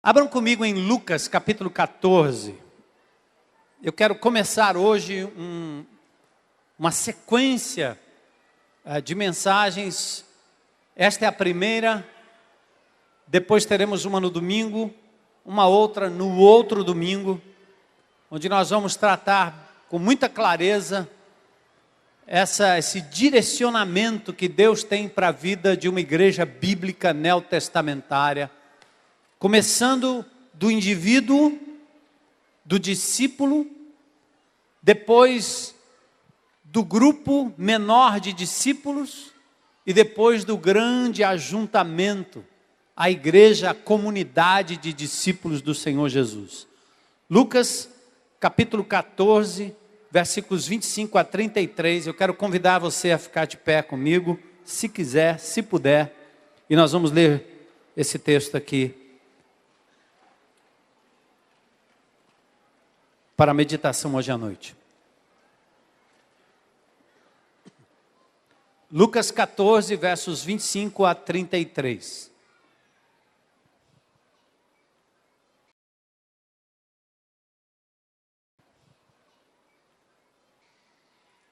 Abram comigo em Lucas capítulo 14. Eu quero começar hoje uma sequência de mensagens. Esta é a primeira, depois teremos uma no domingo, uma outra no outro domingo, onde nós vamos tratar com muita clareza esse direcionamento que Deus tem para a vida de uma igreja bíblica neotestamentária, começando do indivíduo, do discípulo, depois do grupo menor de discípulos e depois do grande ajuntamento, a igreja, a comunidade de discípulos do Senhor Jesus. Lucas capítulo 14, versículos 25 a 33, eu quero convidar você a ficar de pé comigo, se quiser, se puder, e nós vamos ler esse texto aqui para a meditação hoje à noite. Lucas 14, versos 25 a 33.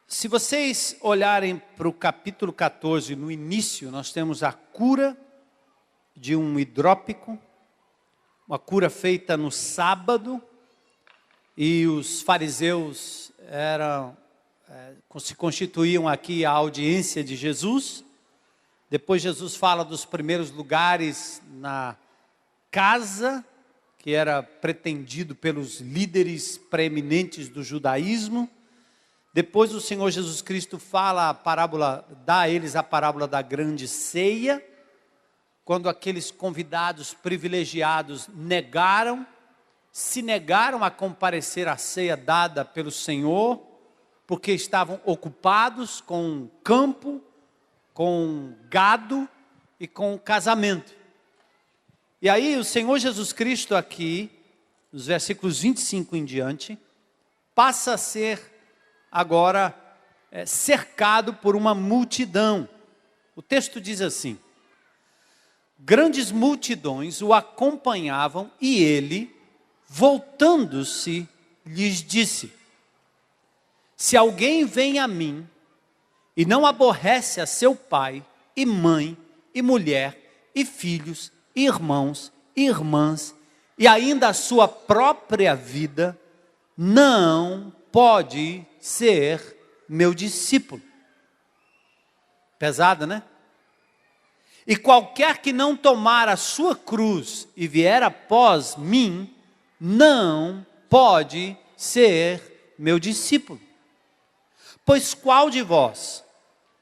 Se vocês olharem para o capítulo 14, no início, nós temos a cura de um hidrópico, uma cura feita no sábado, e os fariseus se constituíam aqui a audiência de Jesus. Depois Jesus fala dos primeiros lugares na casa, que era pretendido pelos líderes preeminentes do judaísmo. Depois o Senhor Jesus Cristo dá a eles a parábola da grande ceia, quando aqueles convidados privilegiados se negaram a comparecer à ceia dada pelo Senhor, porque estavam ocupados com campo, com gado e com casamento. E aí o Senhor Jesus Cristo aqui, nos versículos 25 em diante, passa a ser agora cercado por uma multidão. O texto diz assim: grandes multidões o acompanhavam e ele, voltando-se, lhes disse: se alguém vem a mim e não aborrece a seu pai e mãe e mulher e filhos e irmãos e irmãs e ainda a sua própria vida, não pode ser meu discípulo. Pesado, né? E qualquer que não tomar a sua cruz e vier após mim, não pode ser meu discípulo. Pois qual de vós,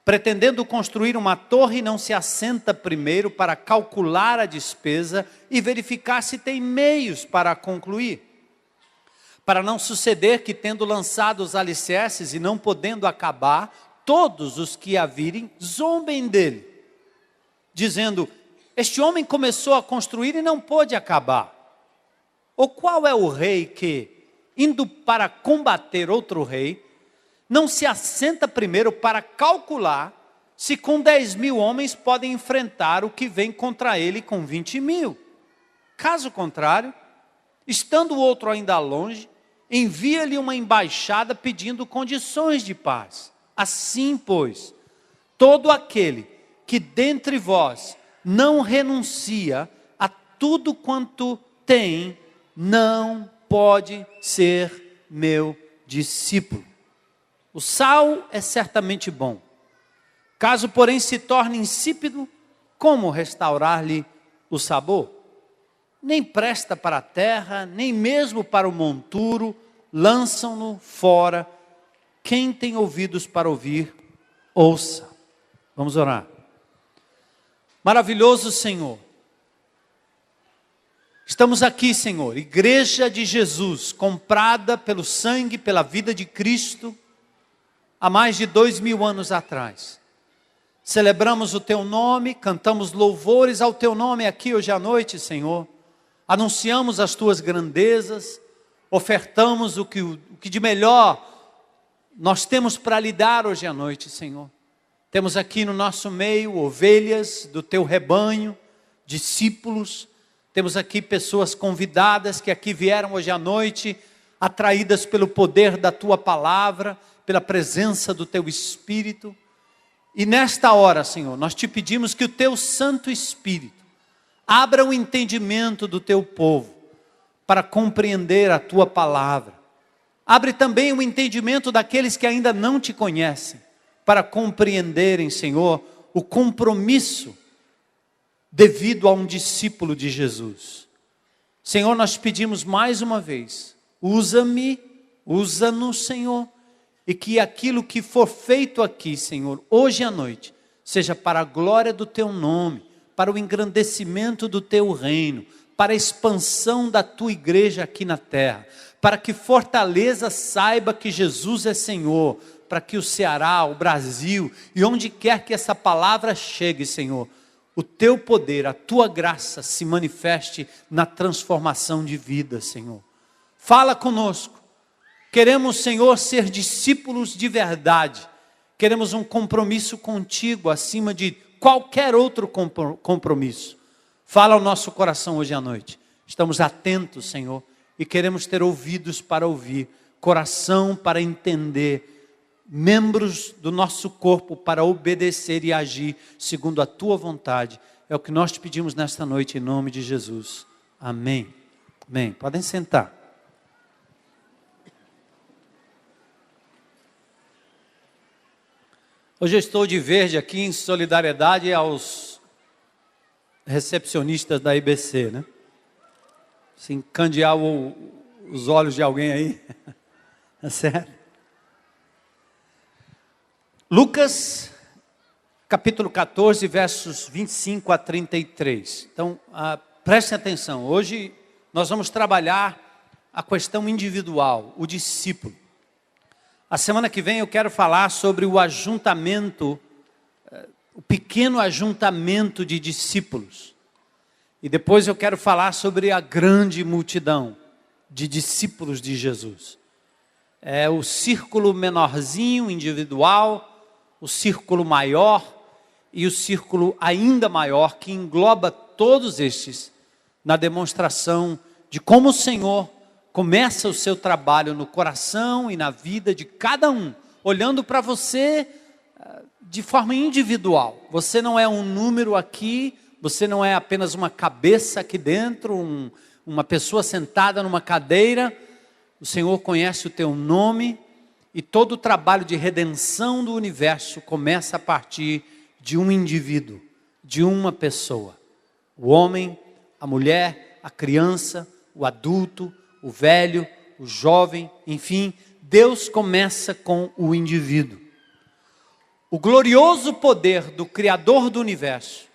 pretendendo construir uma torre, não se assenta primeiro para calcular a despesa e verificar se tem meios para concluir? Para não suceder que, tendo lançado os alicerces e não podendo acabar, todos os que a virem zombem dele, dizendo: este homem começou a construir e não pôde acabar. Ou qual é o rei que, indo para combater outro rei, não se assenta primeiro para calcular se com 10.000 homens podem enfrentar o que vem contra ele com 20.000? Caso contrário, estando o outro ainda longe, envia-lhe uma embaixada pedindo condições de paz. Assim, pois, todo aquele que dentre vós não renuncia a tudo quanto tem, não pode ser meu discípulo. O sal é certamente bom. Caso, porém, se torne insípido, como restaurar-lhe o sabor? Nem presta para a terra, nem mesmo para o monturo, lançam-no fora. Quem tem ouvidos para ouvir, ouça. Vamos orar. Maravilhoso Senhor, estamos aqui, Senhor, igreja de Jesus, comprada pelo sangue, pela vida de Cristo, há mais de 2.000 anos atrás. Celebramos o Teu nome, cantamos louvores ao Teu nome aqui hoje à noite, Senhor. Anunciamos as Tuas grandezas, ofertamos o que de melhor nós temos para lhe dar hoje à noite, Senhor. Temos aqui no nosso meio ovelhas do Teu rebanho, discípulos, Temos aqui pessoas convidadas que aqui vieram hoje à noite, atraídas pelo poder da Tua palavra, pela presença do Teu Espírito. E nesta hora, Senhor, nós te pedimos que o Teu Santo Espírito abra o entendimento do Teu povo para compreender a Tua palavra. Abre também o entendimento daqueles que ainda não Te conhecem, para compreenderem, Senhor, o compromisso devido a um discípulo de Jesus. Senhor, nós pedimos mais uma vez, usa-me, usa-nos, Senhor, e que aquilo que for feito aqui, Senhor, hoje à noite, seja para a glória do Teu nome, para o engrandecimento do Teu reino, para a expansão da Tua igreja aqui na terra, para que Fortaleza saiba que Jesus é Senhor, para que o Ceará, o Brasil e onde quer que essa palavra chegue, Senhor, o Teu poder, a Tua graça se manifeste na transformação de vida, Senhor. Fala conosco. Queremos, Senhor, ser discípulos de verdade. Queremos um compromisso contigo acima de qualquer outro compromisso. Fala ao nosso coração hoje à noite. Estamos atentos, Senhor, e queremos ter ouvidos para ouvir, coração para entender, membros do nosso corpo para obedecer e agir segundo a Tua vontade. É o que nós te pedimos nesta noite, em nome de Jesus. Amém. Amém. Podem sentar. Hoje eu estou de verde aqui em solidariedade aos recepcionistas da IBC, né? Se encandear os olhos de alguém aí. É sério. Lucas, capítulo 14, versos 25 a 33. Então, prestem atenção. Hoje nós vamos trabalhar a questão individual, o discípulo. A semana que vem eu quero falar sobre o ajuntamento, o pequeno ajuntamento de discípulos. E depois eu quero falar sobre a grande multidão de discípulos de Jesus. É o círculo menorzinho, individual, o círculo maior e o círculo ainda maior, que engloba todos estes na demonstração de como o Senhor começa o seu trabalho no coração e na vida de cada um, olhando para você de forma individual. Você não é um número aqui, você não é apenas uma cabeça aqui dentro, uma pessoa sentada numa cadeira. O Senhor conhece o teu nome e todo o trabalho de redenção do universo começa a partir de um indivíduo, de uma pessoa. O homem, a mulher, a criança, o adulto, o velho, o jovem, enfim, Deus começa com o indivíduo. O glorioso poder do Criador do universo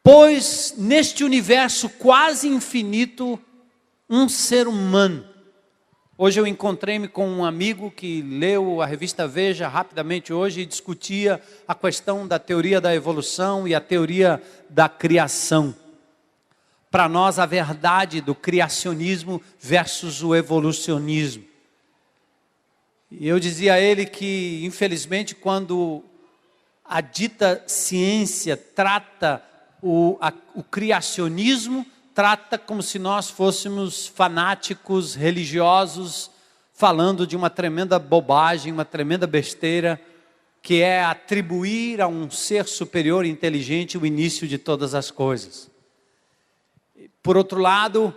pôs neste universo quase infinito um ser humano. Hoje eu encontrei-me com um amigo que leu a revista Veja rapidamente hoje e discutia a questão da teoria da evolução e a teoria da criação. Para nós, a verdade do criacionismo versus o evolucionismo. E eu dizia a ele que, infelizmente, quando a dita ciência trata o criacionismo, trata como se nós fôssemos fanáticos religiosos, falando de uma tremenda bobagem, uma tremenda besteira, que é atribuir a um ser superior e inteligente o início de todas as coisas. Por outro lado,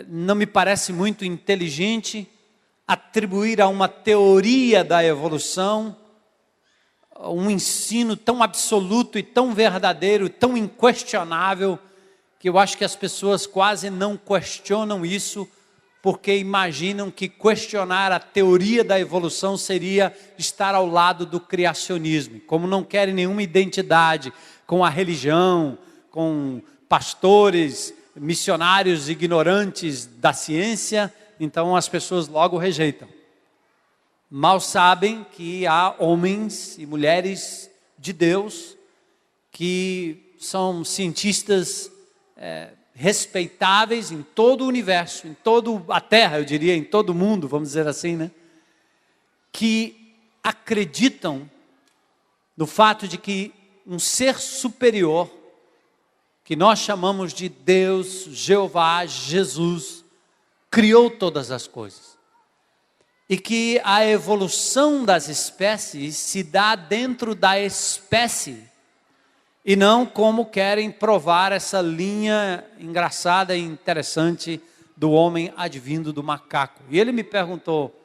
não me parece muito inteligente atribuir a uma teoria da evolução um ensino tão absoluto e tão verdadeiro, tão inquestionável, que eu acho que as pessoas quase não questionam isso, porque imaginam que questionar a teoria da evolução seria estar ao lado do criacionismo. Como não querem nenhuma identidade com a religião, com pastores, missionários ignorantes da ciência, então as pessoas logo rejeitam. Mal sabem que há homens e mulheres de Deus que são cientistas respeitáveis em todo o universo, em toda a Terra, eu diria, em todo o mundo, vamos dizer assim, né? Que acreditam no fato de que um ser superior que nós chamamos de Deus, Jeová, Jesus, criou todas as coisas. E que a evolução das espécies se dá dentro da espécie, e não como querem provar essa linha engraçada e interessante do homem advindo do macaco. E ele me perguntou: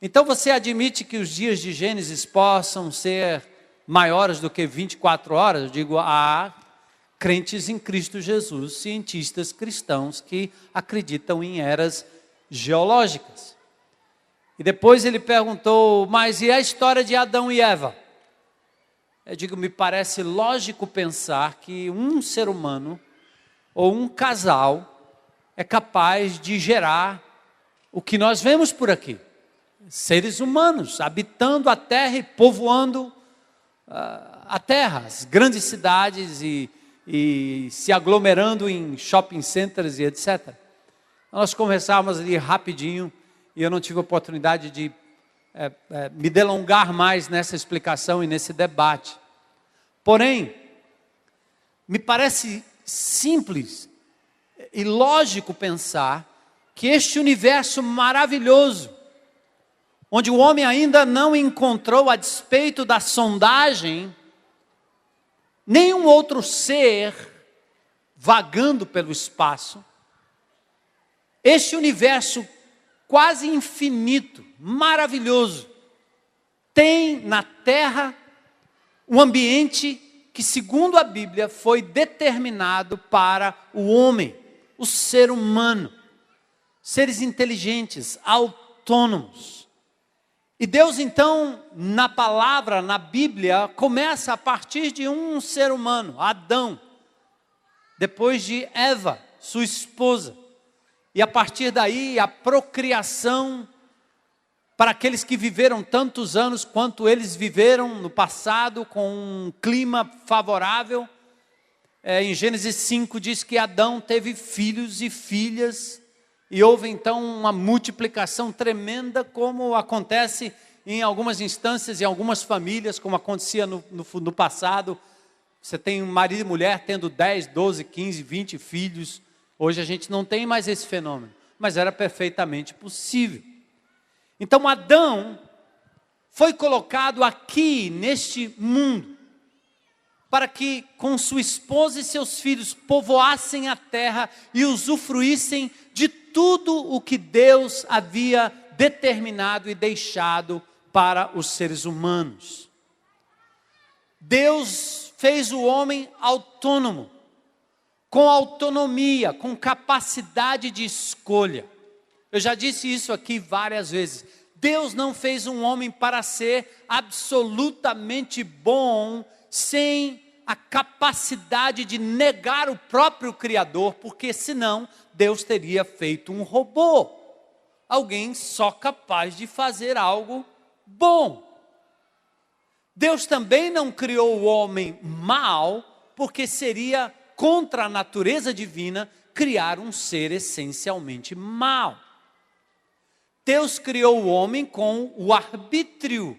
então você admite que os dias de Gênesis possam ser maiores do que 24 horas? Eu digo, há crentes em Cristo Jesus, cientistas cristãos que acreditam em eras geológicas. E depois ele perguntou: mas e a história de Adão e Eva? Eu digo, me parece lógico pensar que um ser humano ou um casal é capaz de gerar o que nós vemos por aqui. Seres humanos habitando a terra e povoando a terra, as grandes cidades e se aglomerando em shopping centers e etc. Nós conversávamos ali rapidinho e eu não tive a oportunidade de me delongar mais nessa explicação e nesse debate. Porém, me parece simples e lógico pensar que este universo maravilhoso, onde o homem ainda não encontrou, a despeito da sondagem, nenhum outro ser vagando pelo espaço, este universo quase infinito, maravilhoso, tem na Terra um ambiente que, segundo a Bíblia, foi determinado para o homem, o ser humano, seres inteligentes, autônomos. E Deus então, na palavra, na Bíblia, começa a partir de um ser humano, Adão, depois de Eva, sua esposa. E a partir daí, a procriação para aqueles que viveram tantos anos quanto eles viveram no passado, com um clima favorável. Em Gênesis 5 diz que Adão teve filhos e filhas, e houve então uma multiplicação tremenda, como acontece em algumas instâncias, em algumas famílias, como acontecia no passado. Você tem um marido e mulher tendo 10, 12, 15, 20 filhos. Hoje a gente não tem mais esse fenômeno, mas era perfeitamente possível. Então Adão foi colocado aqui neste mundo para que com sua esposa e seus filhos povoassem a terra e usufruíssem de tudo o que Deus havia determinado e deixado para os seres humanos. Deus fez o homem autônomo, com autonomia, com capacidade de escolha. Eu já disse isso aqui várias vezes. Deus não fez um homem para ser absolutamente bom, sem a capacidade de negar o próprio Criador, porque senão Deus teria feito um robô. Alguém só capaz de fazer algo bom. Deus também não criou o homem mau, porque seria contra a natureza divina criar um ser essencialmente mau. Deus criou o homem com o arbítrio,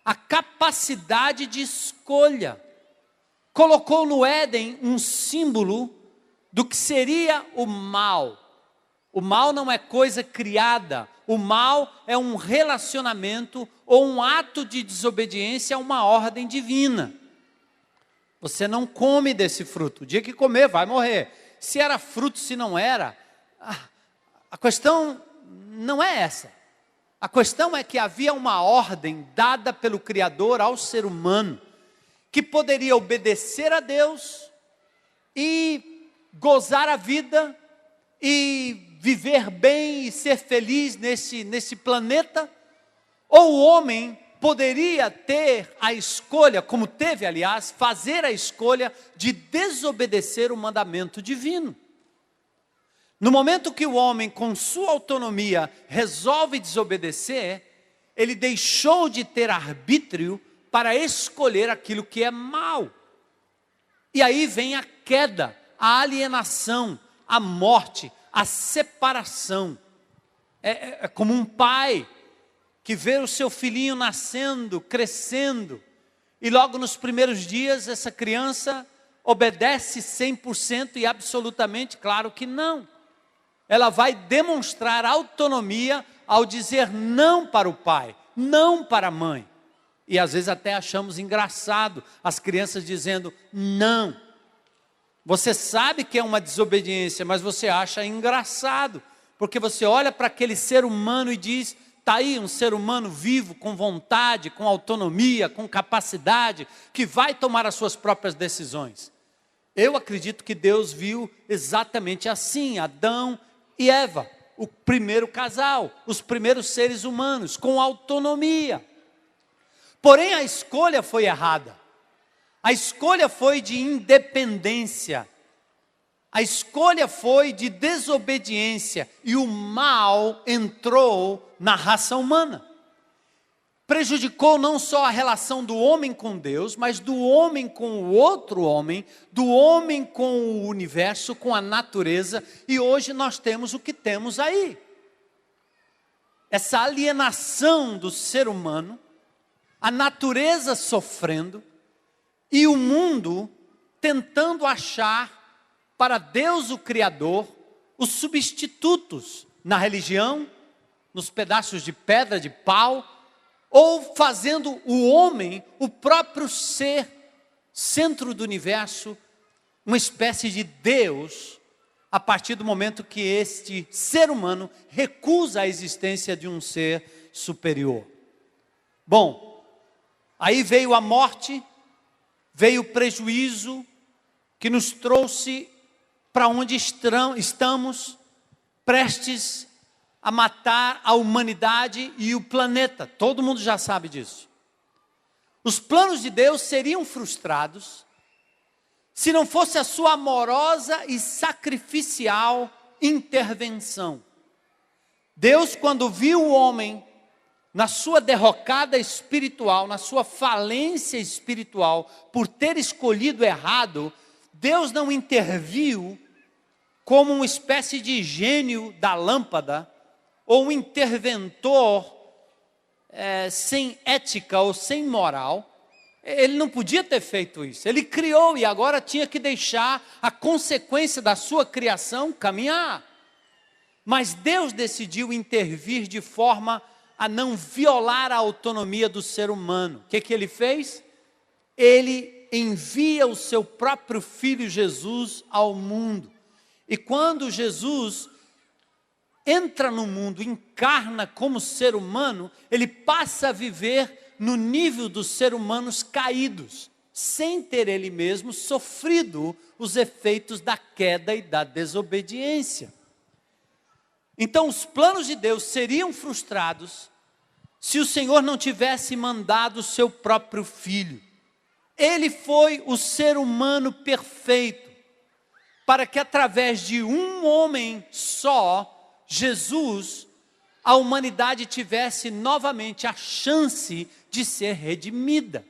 a capacidade de escolha. Colocou no Éden um símbolo do que seria o mal. O mal não é coisa criada, o mal é um relacionamento ou um ato de desobediência a uma ordem divina. Você não come desse fruto, o dia que comer vai morrer. Se era fruto, se não era, a questão não é essa. A questão é que havia uma ordem dada pelo Criador ao ser humano, que poderia obedecer a Deus e gozar a vida e viver bem e ser feliz nesse planeta, ou o homem poderia ter a escolha, como teve aliás, fazer a escolha de desobedecer o mandamento divino. No momento que o homem, com sua autonomia, resolve desobedecer, ele deixou de ter arbítrio para escolher aquilo que é mal. E aí vem a queda, a alienação, a morte, a separação. É como um pai que vê o seu filhinho nascendo, crescendo, e logo nos primeiros dias essa criança obedece 100% e absolutamente? Claro que não. Ela vai demonstrar autonomia ao dizer não para o pai, não para a mãe. E às vezes até achamos engraçado as crianças dizendo não. Você sabe que é uma desobediência, mas você acha engraçado, porque você olha para aquele ser humano e diz, está aí um ser humano vivo, com vontade, com autonomia, com capacidade, que vai tomar as suas próprias decisões. Eu acredito que Deus viu exatamente assim, Adão e Eva, o primeiro casal, os primeiros seres humanos, com autonomia. Porém a escolha foi errada. A escolha foi de independência. A escolha foi de desobediência. E o mal entrou na raça humana. Prejudicou não só a relação do homem com Deus, mas do homem com o outro homem, do homem com o universo, com a natureza. E hoje nós temos o que temos aí. Essa alienação do ser humano, a natureza sofrendo, e o mundo tentando achar para Deus o Criador os substitutos na religião, nos pedaços de pedra, de pau, ou fazendo o homem, o próprio ser, centro do universo, uma espécie de Deus, a partir do momento que este ser humano recusa a existência de um ser superior. Bom, aí veio a morte, veio o prejuízo que nos trouxe para onde estamos, prestes a matar a humanidade e o planeta. Todo mundo já sabe disso. Os planos de Deus seriam frustrados se não fosse a sua amorosa e sacrificial intervenção. Deus, quando viu o homem na sua derrocada espiritual, na sua falência espiritual, por ter escolhido errado, Deus não interviu como uma espécie de gênio da lâmpada, ou um interventor sem ética ou sem moral. Ele não podia ter feito isso. Ele criou e agora tinha que deixar a consequência da sua criação caminhar. Mas Deus decidiu intervir de forma a não violar a autonomia do ser humano. O que ele fez? Ele envia o seu próprio Filho Jesus ao mundo. E quando Jesus entra no mundo, encarna como ser humano, ele passa a viver no nível dos seres humanos caídos, sem ter ele mesmo sofrido os efeitos da queda e da desobediência. Então os planos de Deus seriam frustrados se o Senhor não tivesse mandado o seu próprio Filho. Ele foi o ser humano perfeito, para que através de um homem só, Jesus, a humanidade tivesse novamente a chance de ser redimida.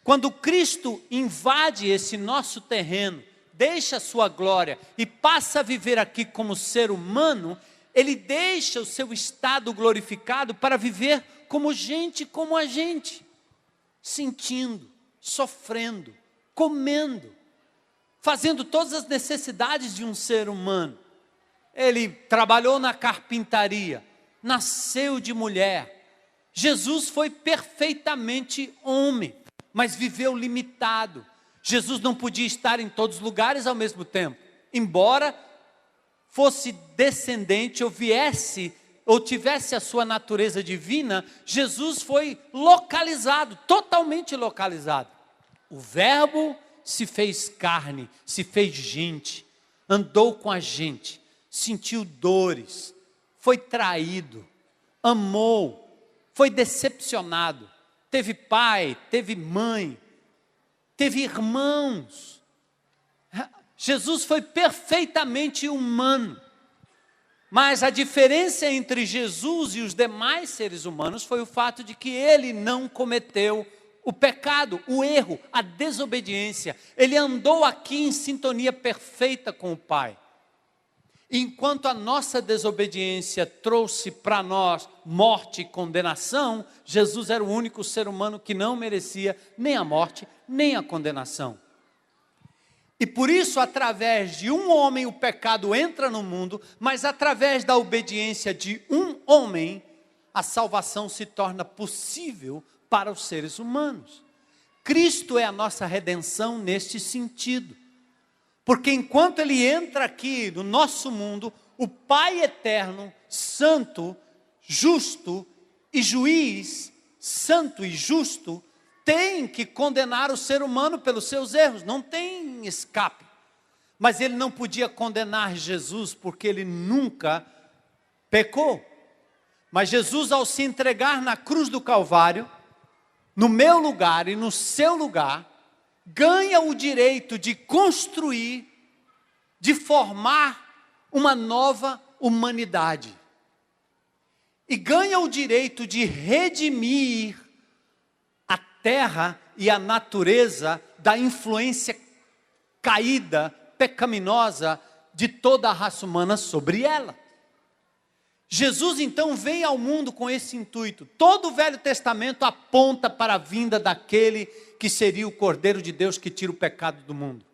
Quando Cristo invade esse nosso terreno, deixa a sua glória e passa a viver aqui como ser humano, ele deixa o seu estado glorificado para viver como gente como a gente, sentindo, sofrendo, comendo, fazendo todas as necessidades de um ser humano. Ele trabalhou na carpintaria, nasceu de mulher. Jesus foi perfeitamente homem, mas viveu limitado. Jesus não podia estar em todos os lugares ao mesmo tempo. Embora fosse descendente ou viesse, ou tivesse a sua natureza divina, Jesus foi localizado, totalmente localizado. O Verbo se fez carne, se fez gente, andou com a gente, sentiu dores, foi traído, amou, foi decepcionado, teve pai, teve mãe, teve irmãos. Jesus foi perfeitamente humano, mas a diferença entre Jesus e os demais seres humanos foi o fato de que ele não cometeu o pecado, o erro, a desobediência. Ele andou aqui em sintonia perfeita com o Pai. Enquanto a nossa desobediência trouxe para nós morte e condenação, Jesus era o único ser humano que não merecia nem a morte, nem a condenação. E por isso, através de um homem, o pecado entra no mundo, mas através da obediência de um homem, a salvação se torna possível para os seres humanos. Cristo é a nossa redenção neste sentido. Porque enquanto Ele entra aqui no nosso mundo, o Pai eterno, santo, justo e juiz, santo e justo, tem que condenar o ser humano pelos seus erros, não tem escape. Mas Ele não podia condenar Jesus, porque Ele nunca pecou. Mas Jesus, ao se entregar na cruz do Calvário, no meu lugar e no seu lugar, ganha o direito de construir, de formar uma nova humanidade. E ganha o direito de redimir a terra e a natureza da influência caída, pecaminosa de toda a raça humana sobre ela. Jesus então vem ao mundo com esse intuito. Todo o Velho Testamento aponta para a vinda daquele que seria o Cordeiro de Deus que tira o pecado do mundo.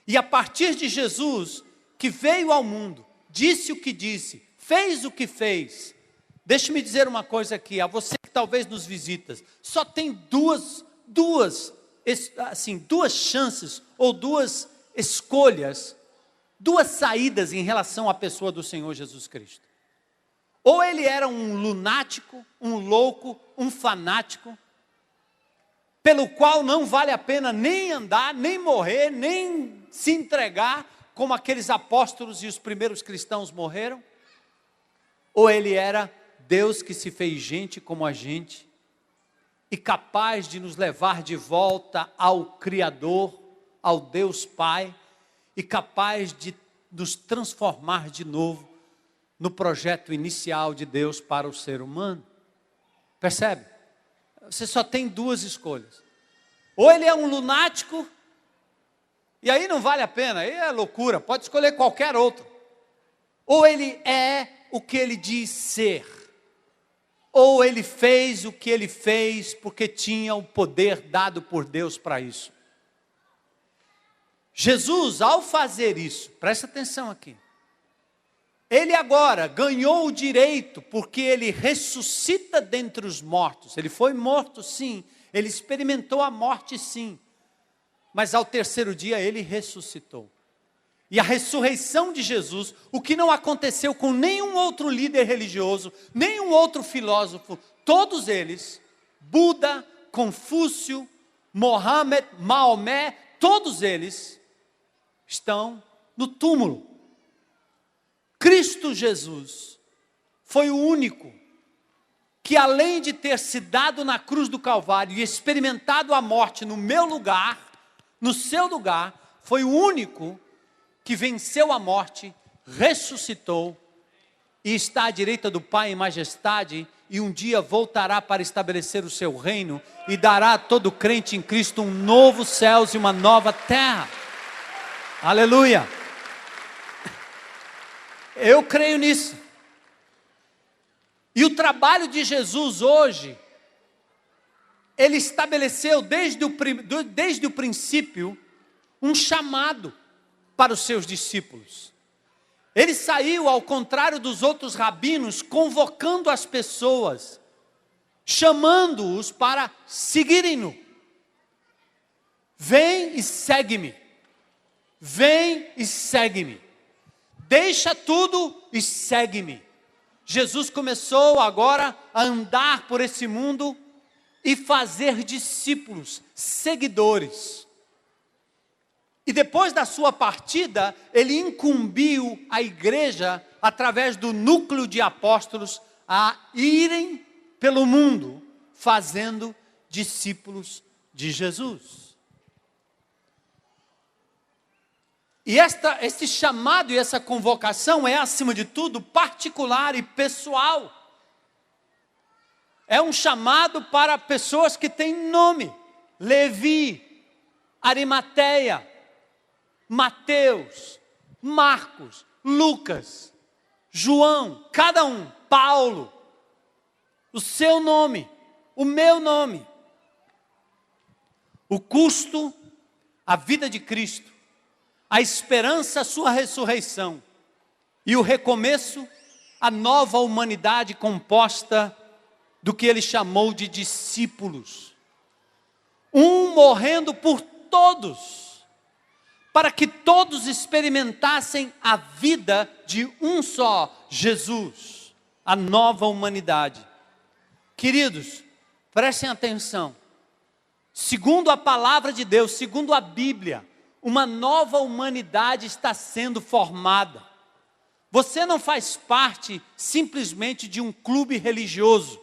E a partir de Jesus, que veio ao mundo, disse o que disse, fez o que fez. Deixe-me dizer uma coisa aqui, a você que talvez nos visita, só tem duas chances ou duas escolhas, duas saídas em relação à pessoa do Senhor Jesus Cristo. Ou ele era um lunático, um louco, um fanático, pelo qual não vale a pena nem andar, nem morrer, nem se entregar, como aqueles apóstolos e os primeiros cristãos morreram. Ou ele era Deus que se fez gente como a gente, e capaz de nos levar de volta ao Criador, ao Deus Pai, e capaz de nos transformar de novo no projeto inicial de Deus para o ser humano. Percebe? Você só tem duas escolhas. Ou ele é um lunático, e aí não vale a pena, aí é loucura, pode escolher qualquer outro. Ou ele é o que ele diz ser. Ou ele fez o que ele fez porque tinha o poder dado por Deus para isso. Jesus, ao fazer isso, presta atenção aqui, ele agora ganhou o direito, porque ele ressuscita dentre os mortos. Ele foi morto, sim, ele experimentou a morte, sim, mas ao terceiro dia ele ressuscitou. E a ressurreição de Jesus, o que não aconteceu com nenhum outro líder religioso, nenhum outro filósofo, todos eles, Buda, Confúcio, Mohammed, Maomé, todos eles estão no túmulo. Cristo Jesus foi o único que, além de ter se dado na cruz do Calvário e experimentado a morte no meu lugar, no seu lugar, foi o único que venceu a morte, ressuscitou e está à direita do Pai em majestade, e um dia voltará para estabelecer o seu reino e dará a todo crente em Cristo um novo céu e uma nova terra. Aleluia! Eu creio nisso. E o trabalho de Jesus hoje, ele estabeleceu desde o princípio um chamado para os seus discípulos. Ele saiu, ao contrário dos outros rabinos, convocando as pessoas, chamando-os para seguirem-no. Vem e segue-me. Vem e segue-me. Deixa tudo e segue-me. Jesus começou agora a andar por esse mundo e fazer discípulos, seguidores. E depois da sua partida, ele incumbiu a igreja, através do núcleo de apóstolos, a irem pelo mundo, fazendo discípulos de Jesus. E este chamado e essa convocação é, acima de tudo, particular e pessoal. É um chamado para pessoas que têm nome: Levi, Arimateia, Mateus, Marcos, Lucas, João, cada um, Paulo, o seu nome, o meu nome. O custo a vida de Cristo, a esperança, a sua ressurreição e o recomeço, a nova humanidade composta do que ele chamou de discípulos. Um morrendo por todos, para que todos experimentassem a vida de um só Jesus, a nova humanidade. Queridos, prestem atenção. Segundo a palavra de Deus, segundo a Bíblia, uma nova humanidade está sendo formada. Você não faz parte simplesmente de um clube religioso.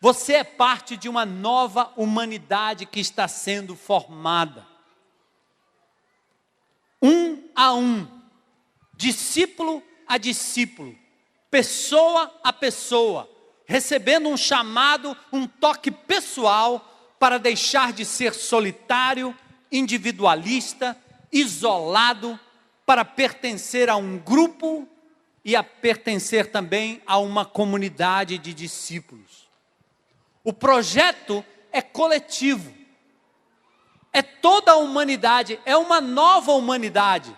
Você é parte de uma nova humanidade que está sendo formada. Um a um, discípulo a discípulo, pessoa a pessoa, recebendo um chamado, um toque pessoal para deixar de ser solitário, individualista, isolado, para pertencer a um grupo e a pertencer também a uma comunidade de discípulos. O projeto é coletivo, é toda a humanidade, é uma nova humanidade.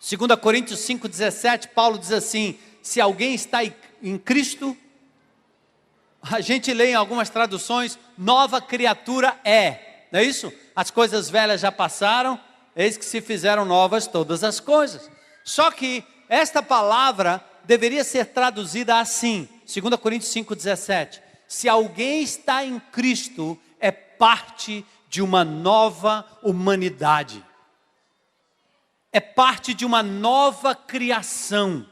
2 Coríntios 5,17, Paulo diz assim: se alguém está em Cristo, a gente lê em algumas traduções, nova criatura é, não é isso? As coisas velhas já passaram, eis que se fizeram novas todas as coisas. Só que esta palavra deveria ser traduzida assim, 2 Coríntios 5,17, se alguém está em Cristo, é parte de uma nova humanidade, é parte de uma nova criação,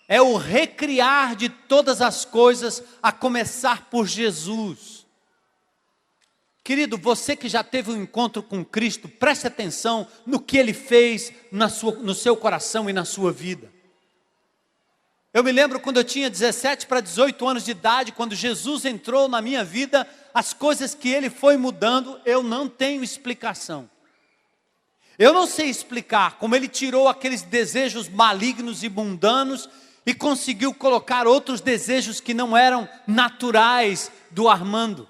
é o recriar de todas as coisas, a começar por Jesus. Querido, você que já teve um encontro com Cristo, preste atenção no que Ele fez no seu coração e na sua vida. Eu me lembro quando eu tinha 17 para 18 anos de idade, quando Jesus entrou na minha vida, as coisas que Ele foi mudando, eu não tenho explicação. Eu não sei explicar como Ele tirou aqueles desejos malignos e mundanos e conseguiu colocar outros desejos que não eram naturais do Armando.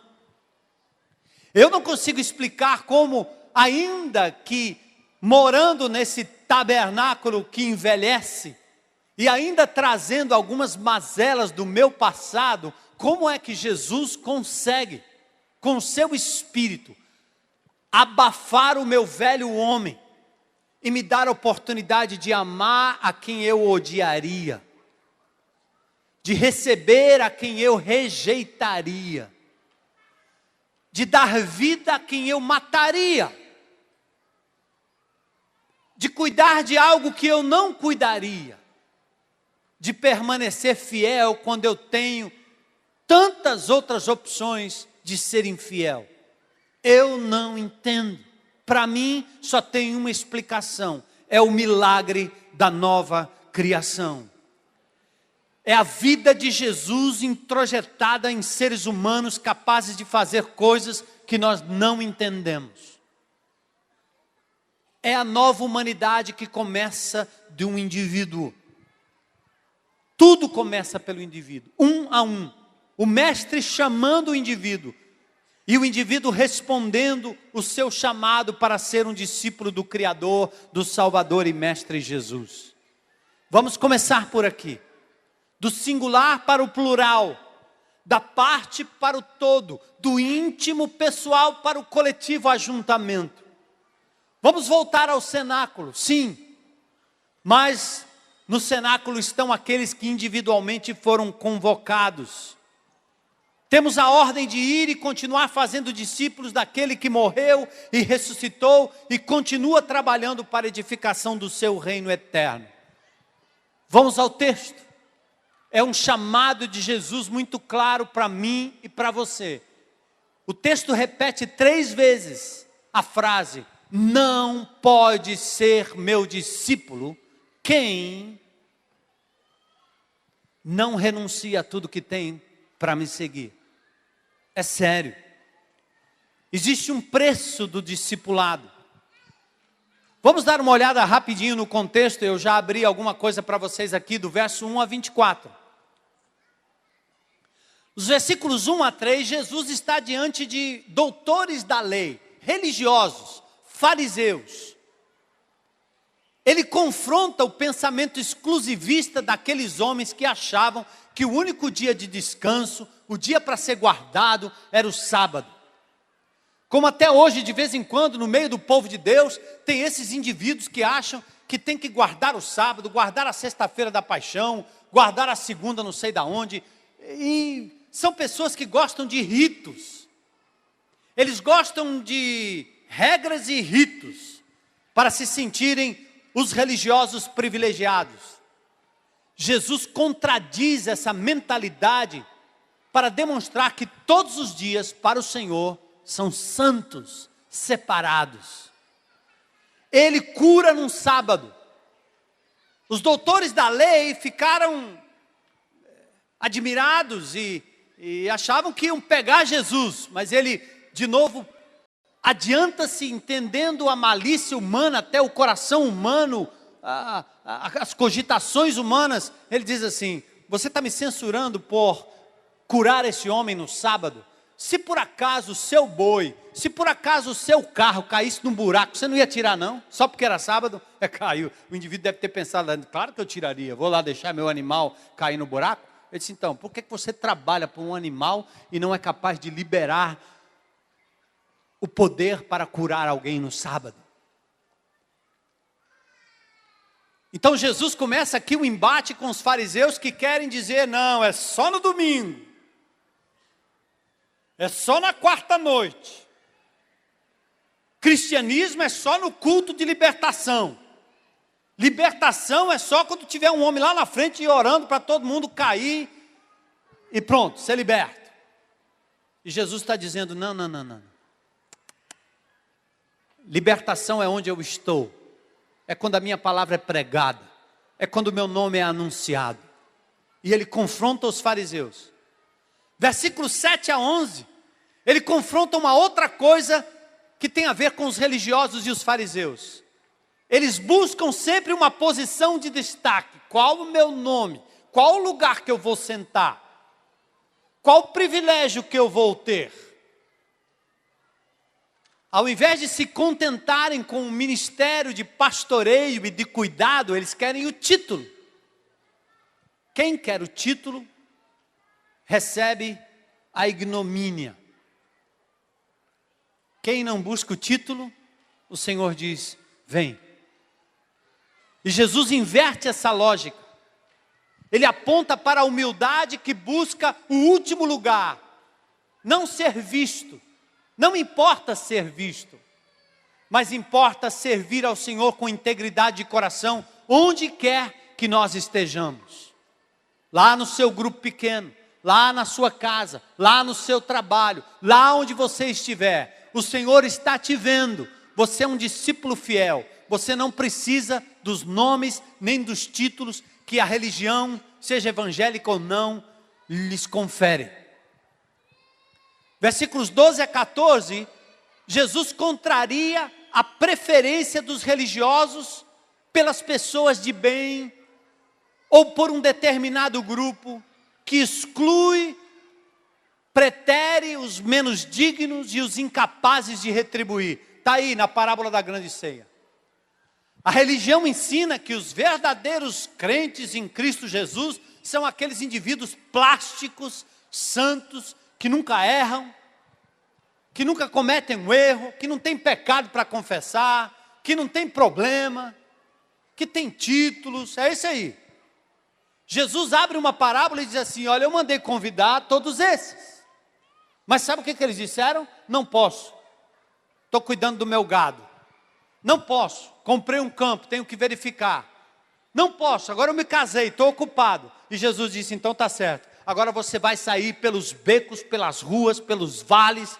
Eu não consigo explicar como, ainda que morando nesse tabernáculo que envelhece, e ainda trazendo algumas mazelas do meu passado, como é que Jesus consegue, com o seu espírito, abafar o meu velho homem, e me dar a oportunidade de amar a quem eu odiaria, de receber a quem eu rejeitaria, de dar vida a quem eu mataria, de cuidar de algo que eu não cuidaria, de permanecer fiel quando eu tenho tantas outras opções de ser infiel. Eu não entendo. Para mim, só tem uma explicação: é o milagre da nova criação. É a vida de Jesus introjetada em seres humanos capazes de fazer coisas que nós não entendemos. É a nova humanidade que começa de um indivíduo. Tudo começa pelo indivíduo, um a um. O mestre chamando o indivíduo, e o indivíduo respondendo o seu chamado para ser um discípulo do Criador, do Salvador e Mestre Jesus. Vamos começar por aqui. Do singular para o plural, da parte para o todo, do íntimo pessoal para o coletivo ajuntamento. Vamos voltar ao cenáculo, sim, mas no cenáculo estão aqueles que individualmente foram convocados. Temos a ordem de ir e continuar fazendo discípulos daquele que morreu e ressuscitou e continua trabalhando para a edificação do seu reino eterno. Vamos ao texto. É um chamado de Jesus muito claro para mim e para você. O texto repete 3 vezes a frase: não pode ser meu discípulo quem não renuncia a tudo que tem para me seguir. É sério. Existe um preço do discipulado. Vamos dar uma olhada rapidinho no contexto. Eu já abri alguma coisa para vocês aqui do verso 1 a 24. Nos versículos 1 a 3, Jesus está diante de doutores da lei. religiosos, fariseus. Ele confronta o pensamento exclusivista daqueles homens que achavam que o único dia de descanso, o dia para ser guardado, era o sábado. Como até hoje, de vez em quando, no meio do povo de Deus, tem esses indivíduos que acham que tem que guardar o sábado, guardar a sexta-feira da paixão, guardar a segunda não sei da onde. E são pessoas que gostam de ritos. Eles gostam de regras e ritos para se sentirem os religiosos privilegiados. Jesus contradiz essa mentalidade para demonstrar que todos os dias para o Senhor são santos, separados. Ele cura num sábado. Os doutores da lei ficaram admirados e achavam que iam pegar Jesus, mas ele, de novo, adianta-se entendendo a malícia humana, até o coração humano, as cogitações humanas. Ele diz assim: você está me censurando por curar esse homem no sábado? Se por acaso o seu boi, se por acaso o seu carro caísse num buraco, você não ia tirar não? Só porque era sábado? Caiu. O indivíduo deve ter pensado, claro que eu tiraria, vou lá deixar meu animal cair no buraco? Ele disse, então, por que você trabalha por um animal e não é capaz de liberar o poder para curar alguém no sábado? Então Jesus começa aqui o embate com os fariseus que querem dizer, não, é só no domingo. É só na quarta noite. Cristianismo é só no culto de libertação. Libertação é só quando tiver um homem lá na frente orando para todo mundo cair e pronto, ser liberto. E Jesus está dizendo, não. Libertação é onde eu estou. É quando a minha palavra é pregada. É quando o meu nome é anunciado. E ele confronta os fariseus. Versículos 7 a 11, ele confronta uma outra coisa que tem a ver com os religiosos e os fariseus. Eles buscam sempre uma posição de destaque. Qual o meu nome? Qual o lugar que eu vou sentar? Qual o privilégio que eu vou ter? Ao invés de se contentarem com o ministério de pastoreio e de cuidado, eles querem o título. Quem quer o título recebe a ignomínia. Quem não busca o título, o Senhor diz, vem. E Jesus inverte essa lógica. Ele aponta para a humildade que busca o último lugar. Não ser visto. Não importa ser visto. Mas importa servir ao Senhor com integridade de coração, onde quer que nós estejamos. Lá no seu grupo pequeno, lá na sua casa, lá no seu trabalho, lá onde você estiver, o Senhor está te vendo. Você é um discípulo fiel. Você não precisa dos nomes nem dos títulos que a religião, seja evangélica ou não, lhes confere. Versículos 12 a 14, Jesus contraria a preferência dos religiosos pelas pessoas de bem ou por um determinado grupo que exclui, pretere os menos dignos e os incapazes de retribuir. Está aí na parábola da grande ceia. A religião ensina que os verdadeiros crentes em Cristo Jesus são aqueles indivíduos plásticos, santos, que nunca erram, que nunca cometem um erro, que não tem pecado para confessar, que não tem problema, que tem títulos, é isso aí. Jesus abre uma parábola e diz assim, olha, eu mandei convidar todos esses. Mas sabe o que eles disseram? Não posso, estou cuidando do meu gado. Não posso, comprei um campo, tenho que verificar. Não posso, agora eu me casei, estou ocupado. E Jesus disse, então está certo. Agora você vai sair pelos becos, pelas ruas, pelos vales,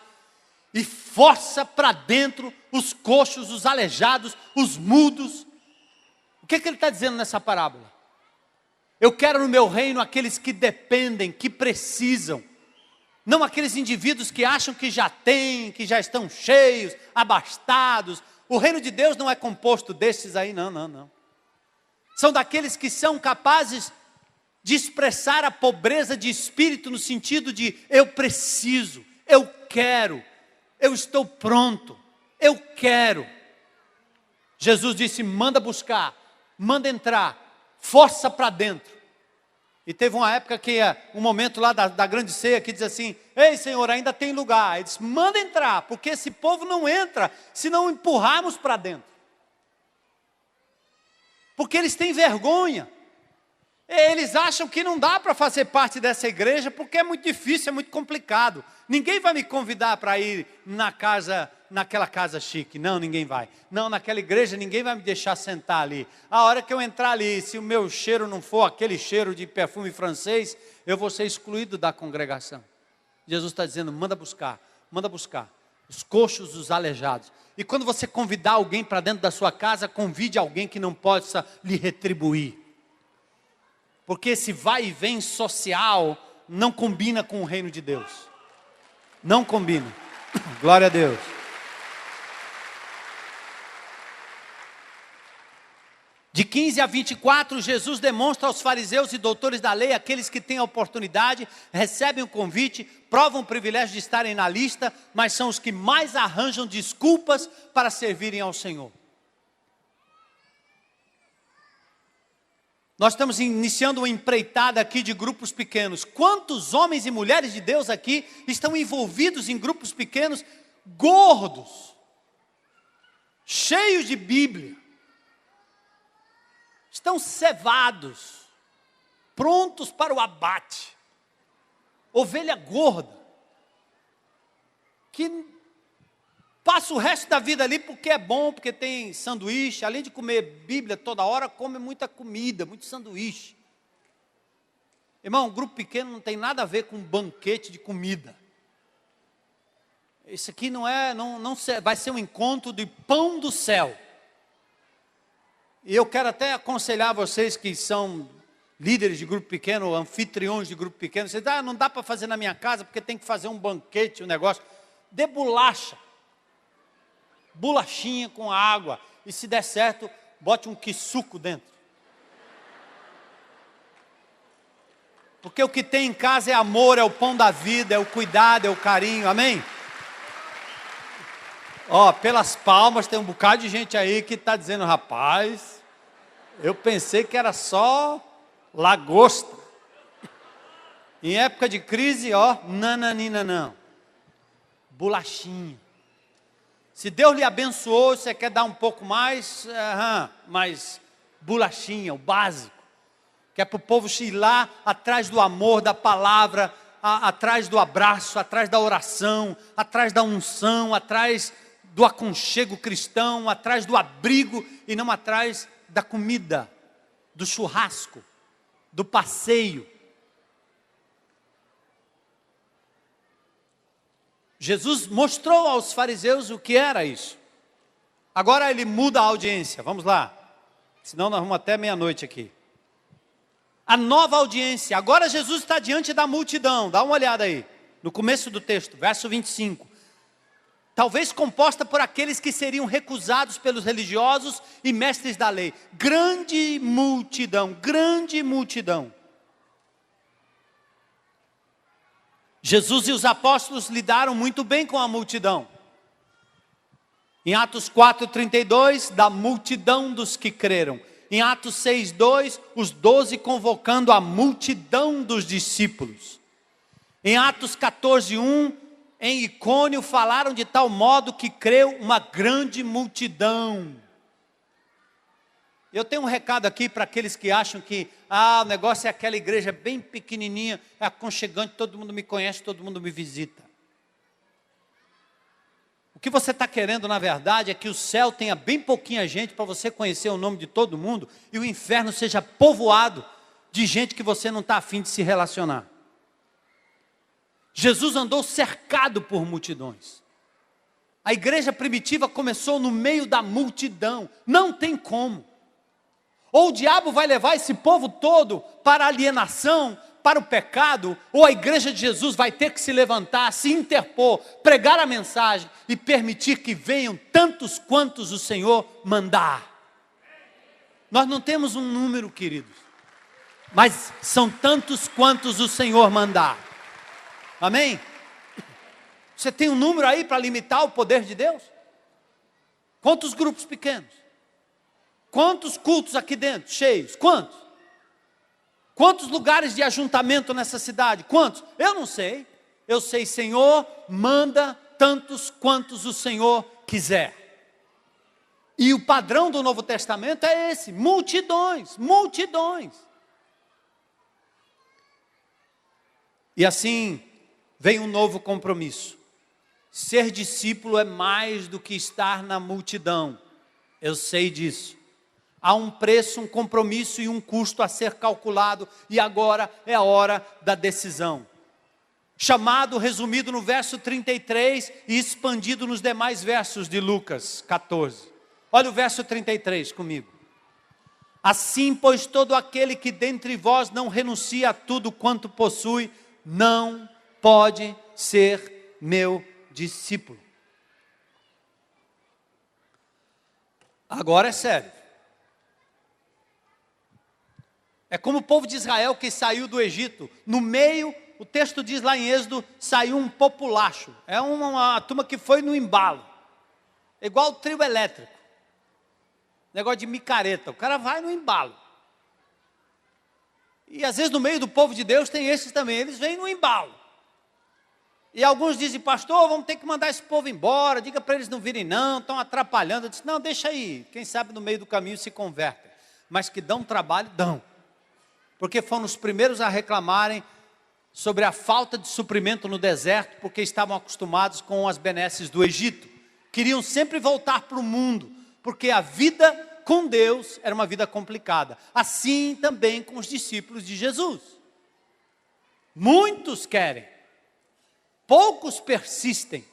e força para dentro os coxos, os aleijados, os mudos. O que ele está dizendo nessa parábola? Eu quero no meu reino aqueles que dependem, que precisam. Não aqueles indivíduos que acham que já têm, que já estão cheios, abastados. O reino de Deus não é composto destes aí, não. São daqueles que são capazes de expressar a pobreza de espírito no sentido de eu preciso, eu quero, eu estou pronto. Eu quero. Jesus disse, manda buscar, manda entrar, força para dentro. E teve uma época que, um momento lá da grande ceia, que diz assim, ei Senhor, ainda tem lugar. Ele disse, manda entrar, porque esse povo não entra, se não empurrarmos para dentro. Porque eles têm vergonha. Eles acham que não dá para fazer parte dessa igreja, porque é muito difícil, é muito complicado. Ninguém vai me convidar para ir naquela casa chique. Não, ninguém vai. Não, naquela igreja ninguém vai me deixar sentar ali. A hora que eu entrar ali, se o meu cheiro não for aquele cheiro de perfume francês, eu vou ser excluído da congregação. Jesus está dizendo, manda buscar os coxos, os aleijados. E quando você convidar alguém para dentro da sua casa, convide alguém que não possa lhe retribuir. Porque esse vai e vem social não combina com o reino de Deus. Não combina. Glória a Deus. De 15 a 24, Jesus demonstra aos fariseus e doutores da lei, aqueles que têm a oportunidade, recebem o convite, provam o privilégio de estarem na lista, mas são os que mais arranjam desculpas para servirem ao Senhor. Nós estamos iniciando uma empreitada aqui de grupos pequenos. Quantos homens e mulheres de Deus aqui estão envolvidos em grupos pequenos, gordos, cheios de Bíblia, estão cevados, prontos para o abate, ovelha gorda, que passa o resto da vida ali porque é bom, porque tem sanduíche, além de comer Bíblia toda hora, come muita comida, muito sanduíche. Irmão, um grupo pequeno não tem nada a ver com um banquete de comida. Isso aqui não vai ser um encontro de pão do céu. E eu quero até aconselhar vocês que são líderes de grupo pequeno, anfitriões de grupo pequeno, vocês dizem, não dá para fazer na minha casa, porque tem que fazer um banquete, um negócio. Dê bolacha. Bolachinha com água, e se der certo, bote um quissuco dentro. Porque o que tem em casa é amor, é o pão da vida, é o cuidado, é o carinho, amém? Ó, pelas palmas tem um bocado de gente aí que está dizendo, rapaz, eu pensei que era só lagosta. Em época de crise, ó, nananina não. Bolachinha. Se Deus lhe abençoou, você quer dar um pouco mais, mas bolachinha, o básico. Que é para o povo ir lá atrás do amor, da palavra, atrás do abraço, atrás da oração, atrás da unção, atrás do aconchego cristão, atrás do abrigo e não atrás da comida, do churrasco, do passeio. Jesus mostrou aos fariseus o que era isso. Agora ele muda a audiência, vamos lá. Senão nós vamos até meia-noite aqui. A nova audiência, agora Jesus está diante da multidão, dá uma olhada aí. No começo do texto, verso 25. Talvez composta por aqueles que seriam recusados pelos religiosos e mestres da lei. Grande multidão, grande multidão. Jesus e os apóstolos lidaram muito bem com a multidão. Em Atos 4:32, da multidão dos que creram. Em Atos 6:2, os 12 convocando a multidão dos discípulos. Em Atos 14:1, em Icônio falaram de tal modo que creu uma grande multidão. Eu tenho um recado aqui para aqueles que acham que o negócio é aquela igreja bem pequenininha, é aconchegante, todo mundo me conhece, todo mundo me visita. O que você está querendo, na verdade, é que o céu tenha bem pouquinha gente para você conhecer o nome de todo mundo e o inferno seja povoado de gente que você não está afim de se relacionar. Jesus andou cercado por multidões. A igreja primitiva começou no meio da multidão, não tem como. Ou o diabo vai levar esse povo todo para a alienação, para o pecado, ou a igreja de Jesus vai ter que se levantar, se interpor, pregar a mensagem e permitir que venham tantos quantos o Senhor mandar. Nós não temos um número, queridos, mas são tantos quantos o Senhor mandar. Amém? Você tem um número aí para limitar o poder de Deus? Quantos grupos pequenos? Quantos cultos aqui dentro, cheios? Quantos? Quantos lugares de ajuntamento nessa cidade? Quantos? Eu não sei. Eu sei, Senhor, manda tantos quantos o Senhor quiser. E o padrão do Novo Testamento é esse: multidões, multidões. E assim vem um novo compromisso. Ser discípulo é mais do que estar na multidão. Eu sei disso. Há um preço, um compromisso e um custo a ser calculado, e agora é a hora da decisão. Chamado, resumido no verso 33 e expandido nos demais versos de Lucas 14. Olha o verso 33 comigo. Assim, pois, todo aquele que dentre vós não renuncia a tudo quanto possui, não pode ser meu discípulo. Agora é sério. É como o povo de Israel que saiu do Egito. No meio, o texto diz lá em Êxodo, saiu um populacho. É uma turma que foi no embalo. É igual o trio elétrico. Negócio de micareta. O cara vai no embalo. E às vezes no meio do povo de Deus tem esses também. Eles vêm no embalo. E alguns dizem, pastor, vamos ter que mandar esse povo embora. Diga para eles não virem não, estão atrapalhando. Eu disse, não, deixa aí. Quem sabe no meio do caminho se convertem. Mas que dão trabalho, dão. Porque foram os primeiros a reclamarem sobre a falta de suprimento no deserto, porque estavam acostumados com as benesses do Egito. Queriam sempre voltar para o mundo, porque a vida com Deus era uma vida complicada. Assim também com os discípulos de Jesus. Muitos querem, poucos persistem.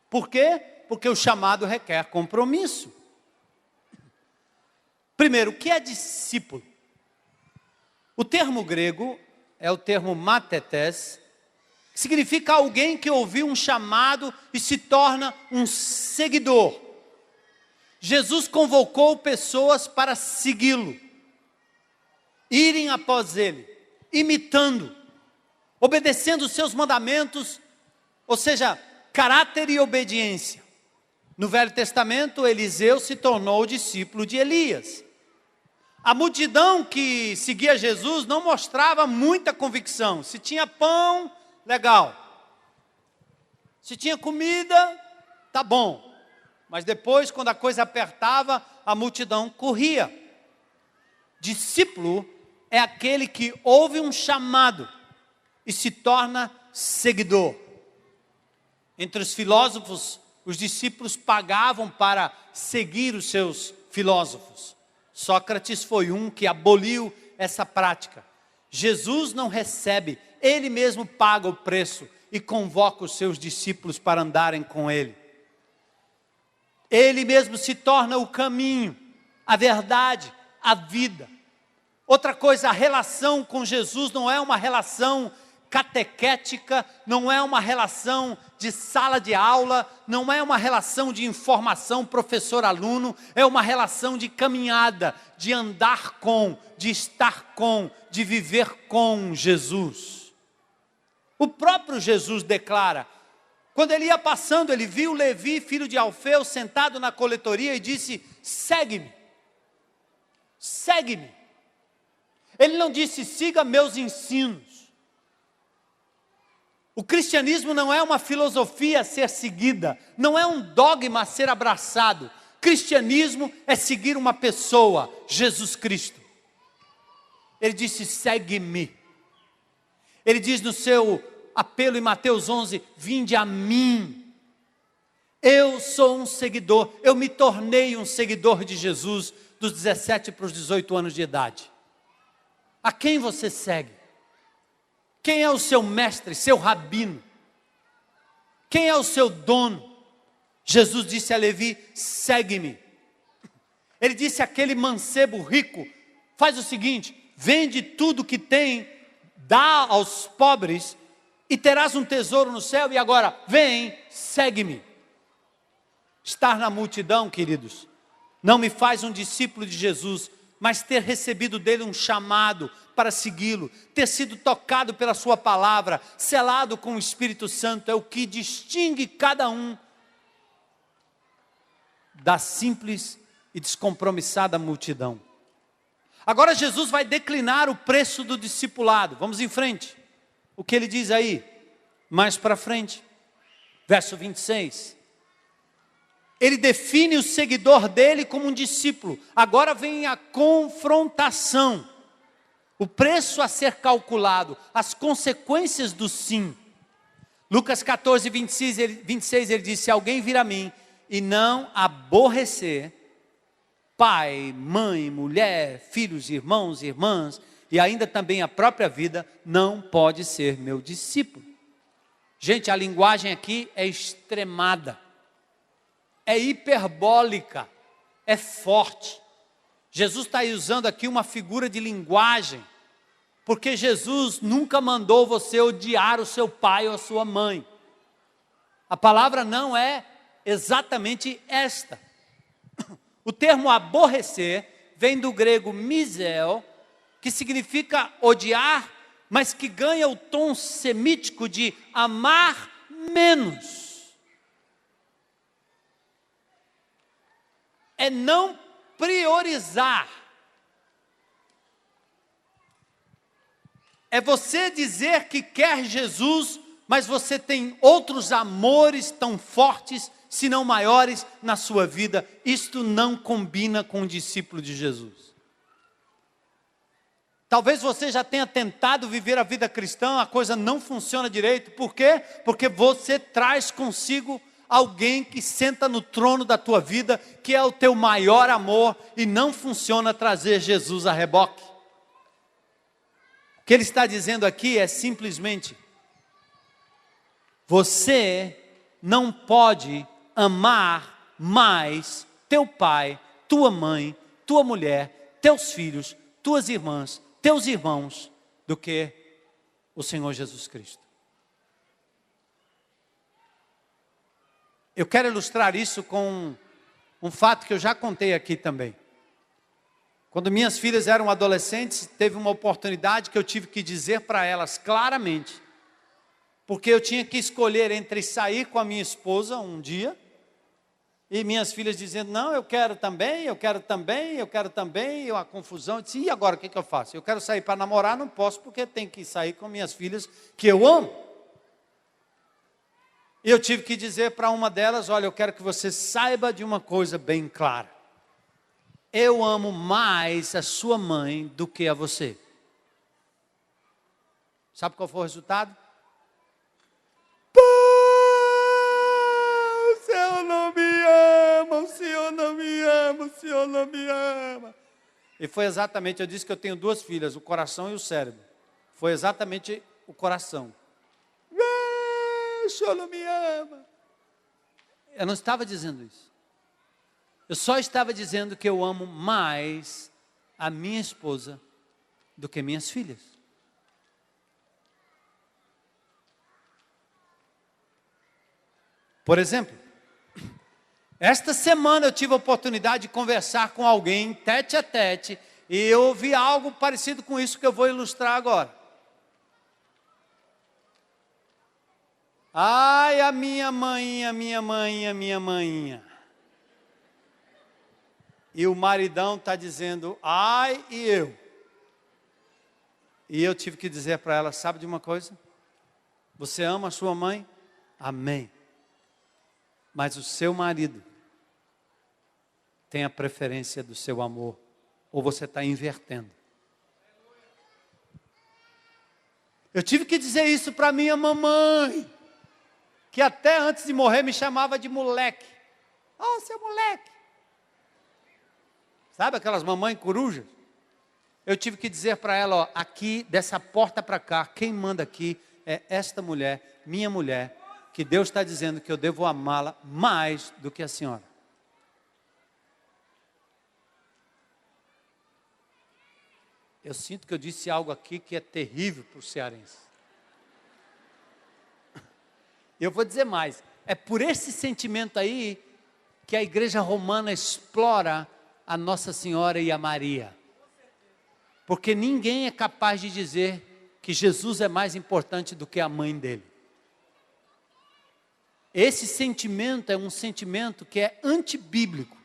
Por quê? Porque o chamado requer compromisso. Primeiro, o que é discípulo? O termo grego é o termo matetes, que significa alguém que ouviu um chamado e se torna um seguidor. Jesus convocou pessoas para segui-lo, irem após ele, imitando, obedecendo os seus mandamentos, ou seja, caráter e obediência. No Velho Testamento, Eliseu se tornou discípulo de Elias. A multidão que seguia Jesus não mostrava muita convicção. Se tinha pão, legal. Se tinha comida, tá bom. Mas depois, quando a coisa apertava, a multidão corria. Discípulo é aquele que ouve um chamado e se torna seguidor. Entre os filósofos, os discípulos pagavam para seguir os seus filósofos. Sócrates foi um que aboliu essa prática. Jesus não recebe, ele mesmo paga o preço e convoca os seus discípulos para andarem com ele. Ele mesmo se torna o caminho, a verdade, a vida. Outra coisa, a relação com Jesus não é uma relação catequética, não é uma relação de sala de aula, não é uma relação de informação professor-aluno, é uma relação de caminhada, de andar com, de estar com, de viver com Jesus. O próprio Jesus declara, quando ele ia passando, ele viu Levi, filho de Alfeu, sentado na coletoria e disse, segue-me, segue-me. Ele não disse, siga meus ensinos. O cristianismo não é uma filosofia a ser seguida, não é um dogma a ser abraçado. Cristianismo é seguir uma pessoa, Jesus Cristo. Ele disse, segue-me. Ele diz no seu apelo em Mateus 11, vinde a mim. Eu sou um seguidor, eu me tornei um seguidor de Jesus dos 17 para os 18 anos de idade. A quem você segue? Quem é o seu mestre, seu rabino? Quem é o seu dono? Jesus disse a Levi, segue-me. Ele disse àquele mancebo rico, faz o seguinte, vende tudo que tem, dá aos pobres e terás um tesouro no céu e agora, vem, segue-me. Estar na multidão, queridos, não me faz um discípulo de Jesus, mas ter recebido dele um chamado para segui-lo, ter sido tocado pela sua palavra, selado com o Espírito Santo, é o que distingue cada um da simples e descompromissada multidão. Agora Jesus vai declinar o preço do discipulado. Vamos em frente. O que ele diz aí? Mais para frente. Verso 26. Ele define o seguidor dele como um discípulo. Agora vem a confrontação. O preço a ser calculado. As consequências do sim. Lucas 14, 26, ele diz: se alguém vir a mim e não aborrecer pai, mãe, mulher, filhos, irmãos, irmãs, e ainda também a própria vida, não pode ser meu discípulo. Gente, a linguagem aqui é extremada, é hiperbólica, é forte. Jesus está usando aqui uma figura de linguagem, porque Jesus nunca mandou você odiar o seu pai ou a sua mãe. A palavra não é exatamente esta. O termo aborrecer vem do grego misel, que significa odiar, mas que ganha o tom semítico de amar menos. É não priorizar. É você dizer que quer Jesus, mas você tem outros amores tão fortes, se não maiores, na sua vida. Isto não combina com o discípulo de Jesus. Talvez você já tenha tentado viver a vida cristã, a coisa não funciona direito. Por quê? Porque você traz consigo alguém que senta no trono da tua vida, que é o teu maior amor, e não funciona trazer Jesus a reboque. O que ele está dizendo aqui é simplesmente: você não pode amar mais teu pai, tua mãe, tua mulher, teus filhos, tuas irmãs, teus irmãos, do que o Senhor Jesus Cristo. Eu quero ilustrar isso com um fato que eu já contei aqui também. Quando minhas filhas eram adolescentes, teve uma oportunidade que eu tive que dizer para elas claramente, porque eu tinha que escolher entre sair com a minha esposa um dia, e minhas filhas dizendo: não, eu quero também, eu quero também, eu quero também, e uma confusão. Eu disse: e agora o que eu faço? Eu quero sair para namorar, não posso, porque tenho que sair com minhas filhas, que eu amo. E eu tive que dizer para uma delas: olha, eu quero que você saiba de uma coisa bem clara. Eu amo mais a sua mãe do que a você. Sabe qual foi o resultado? O Senhor não me ama, o Senhor não me ama, o Senhor não me ama. E foi exatamente, eu disse que eu tenho duas filhas, o coração e o cérebro. Foi exatamente o coração. O Senhor não me ama. Eu não estava dizendo isso. Eu só estava dizendo que eu amo mais a minha esposa do que minhas filhas. Por exemplo, esta semana eu tive a oportunidade de conversar com alguém tete a tete, e eu ouvi algo parecido com isso que eu vou ilustrar agora. Ai, a minha mãinha, minha mãinha, minha mãinha. E o maridão está dizendo: ai, e eu? E eu tive que dizer para ela: sabe de uma coisa? Você ama a sua mãe? Amém. Mas o seu marido tem a preferência do seu amor, ou você está invertendo. Eu tive que dizer isso para minha mamãe, que até antes de morrer me chamava de moleque. Oh, seu moleque. Sabe aquelas mamães corujas? Eu tive que dizer para ela: ó, aqui, dessa porta para cá, quem manda aqui é esta mulher, minha mulher, que Deus está dizendo que eu devo amá-la mais do que a senhora. Eu sinto que eu disse algo aqui que é terrível para o cearense. Eu vou dizer mais, é por esse sentimento aí que a igreja romana explora a Nossa Senhora e a Maria. Porque ninguém é capaz de dizer que Jesus é mais importante do que a mãe dele. Esse sentimento é um sentimento que é antibíblico.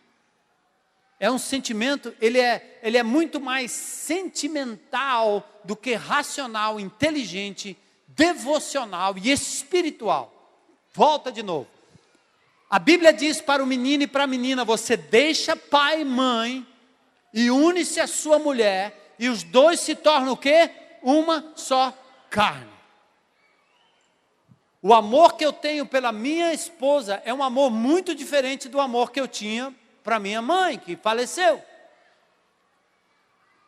É um sentimento, ele é muito mais sentimental do que racional, inteligente, devocional e espiritual. Volta de novo. A Bíblia diz para o menino e para a menina: você deixa pai e mãe e une-se à sua mulher, e os dois se tornam o quê? Uma só carne. O amor que eu tenho pela minha esposa é um amor muito diferente do amor que eu tinha para minha mãe, que faleceu.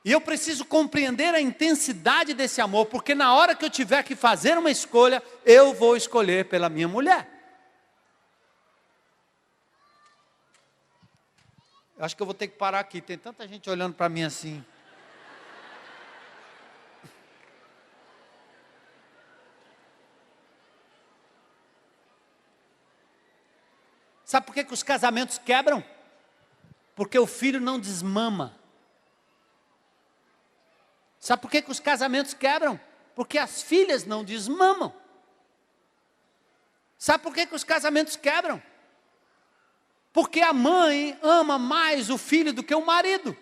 E eu preciso compreender a intensidade desse amor, porque na hora que eu tiver que fazer uma escolha, eu vou escolher pela minha mulher. Eu acho que eu vou ter que parar aqui, tem tanta gente olhando para mim assim. Sabe por que os casamentos quebram? Porque o filho não desmama. Sabe por que os casamentos quebram? Porque as filhas não desmamam. Sabe por que os casamentos quebram? Porque a mãe ama mais o filho do que o marido.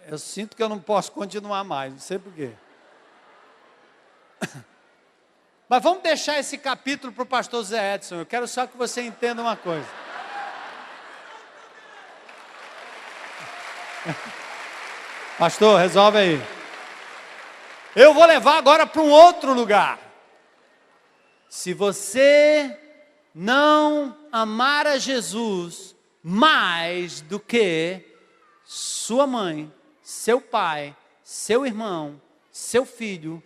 Eu sinto que eu não posso continuar mais, não sei por quê. Mas vamos deixar esse capítulo para o pastor Zé Edson. Eu quero só que você entenda uma coisa. Pastor, resolve aí. Eu vou levar agora para um outro lugar. Se você não amar a Jesus mais do que sua mãe, seu pai, seu irmão, seu filho,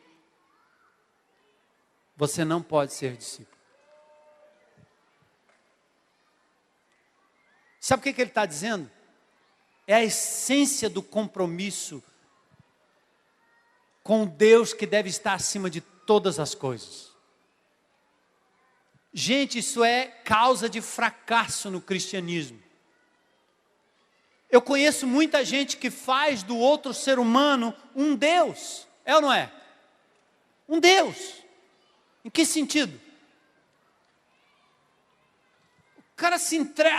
você não pode ser discípulo. Sabe o que ele está dizendo? É a essência do compromisso com Deus que deve estar acima de todas as coisas. Gente, isso é causa de fracasso no cristianismo. Eu conheço muita gente que faz do outro ser humano um Deus. É ou não é? Um Deus. Em que sentido?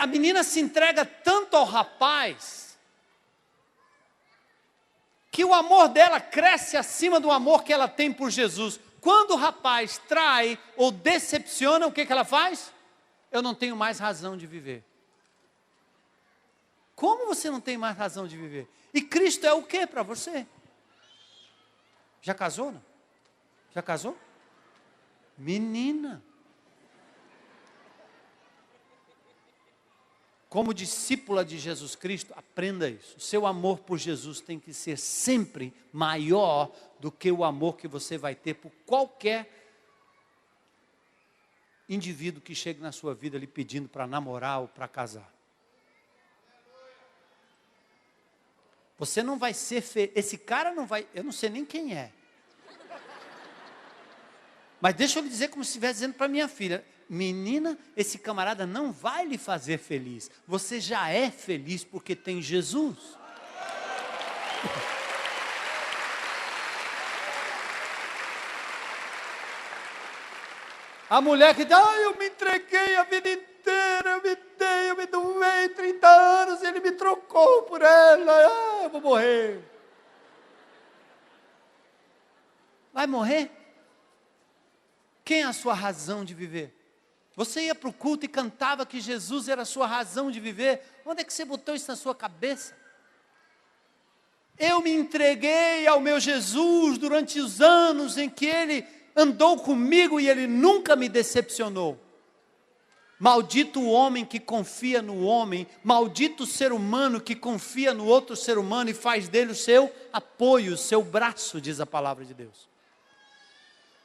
A menina se entrega tanto ao rapaz, que o amor dela cresce acima do amor que ela tem por Jesus. Quando o rapaz trai ou decepciona, o que ela faz? Eu não tenho mais razão de viver. Como você não tem mais razão de viver? E Cristo é o que para você? Já casou, não? Já casou? Menina. Como discípula de Jesus Cristo, aprenda isso. O seu amor por Jesus tem que ser sempre maior do que o amor que você vai ter por qualquer indivíduo que chegue na sua vida lhe pedindo para namorar ou para casar. Você não vai ser esse cara não vai, eu não sei nem quem é. Mas deixa eu lhe dizer como se estivesse dizendo para minha filha: menina, esse camarada não vai lhe fazer feliz. Você já é feliz porque tem Jesus. A mulher que diz: eu me entreguei a vida inteira, eu me doei 30 anos, ele me trocou por ela, eu vou morrer. Vai morrer? Quem é a sua razão de viver? Você ia para o culto e cantava que Jesus era a sua razão de viver. Onde é que você botou isso na sua cabeça? Eu me entreguei ao meu Jesus durante os anos em que Ele andou comigo e Ele nunca me decepcionou. Maldito o homem que confia no homem, maldito o ser humano que confia no outro ser humano e faz dele o seu apoio, o seu braço, diz a palavra de Deus.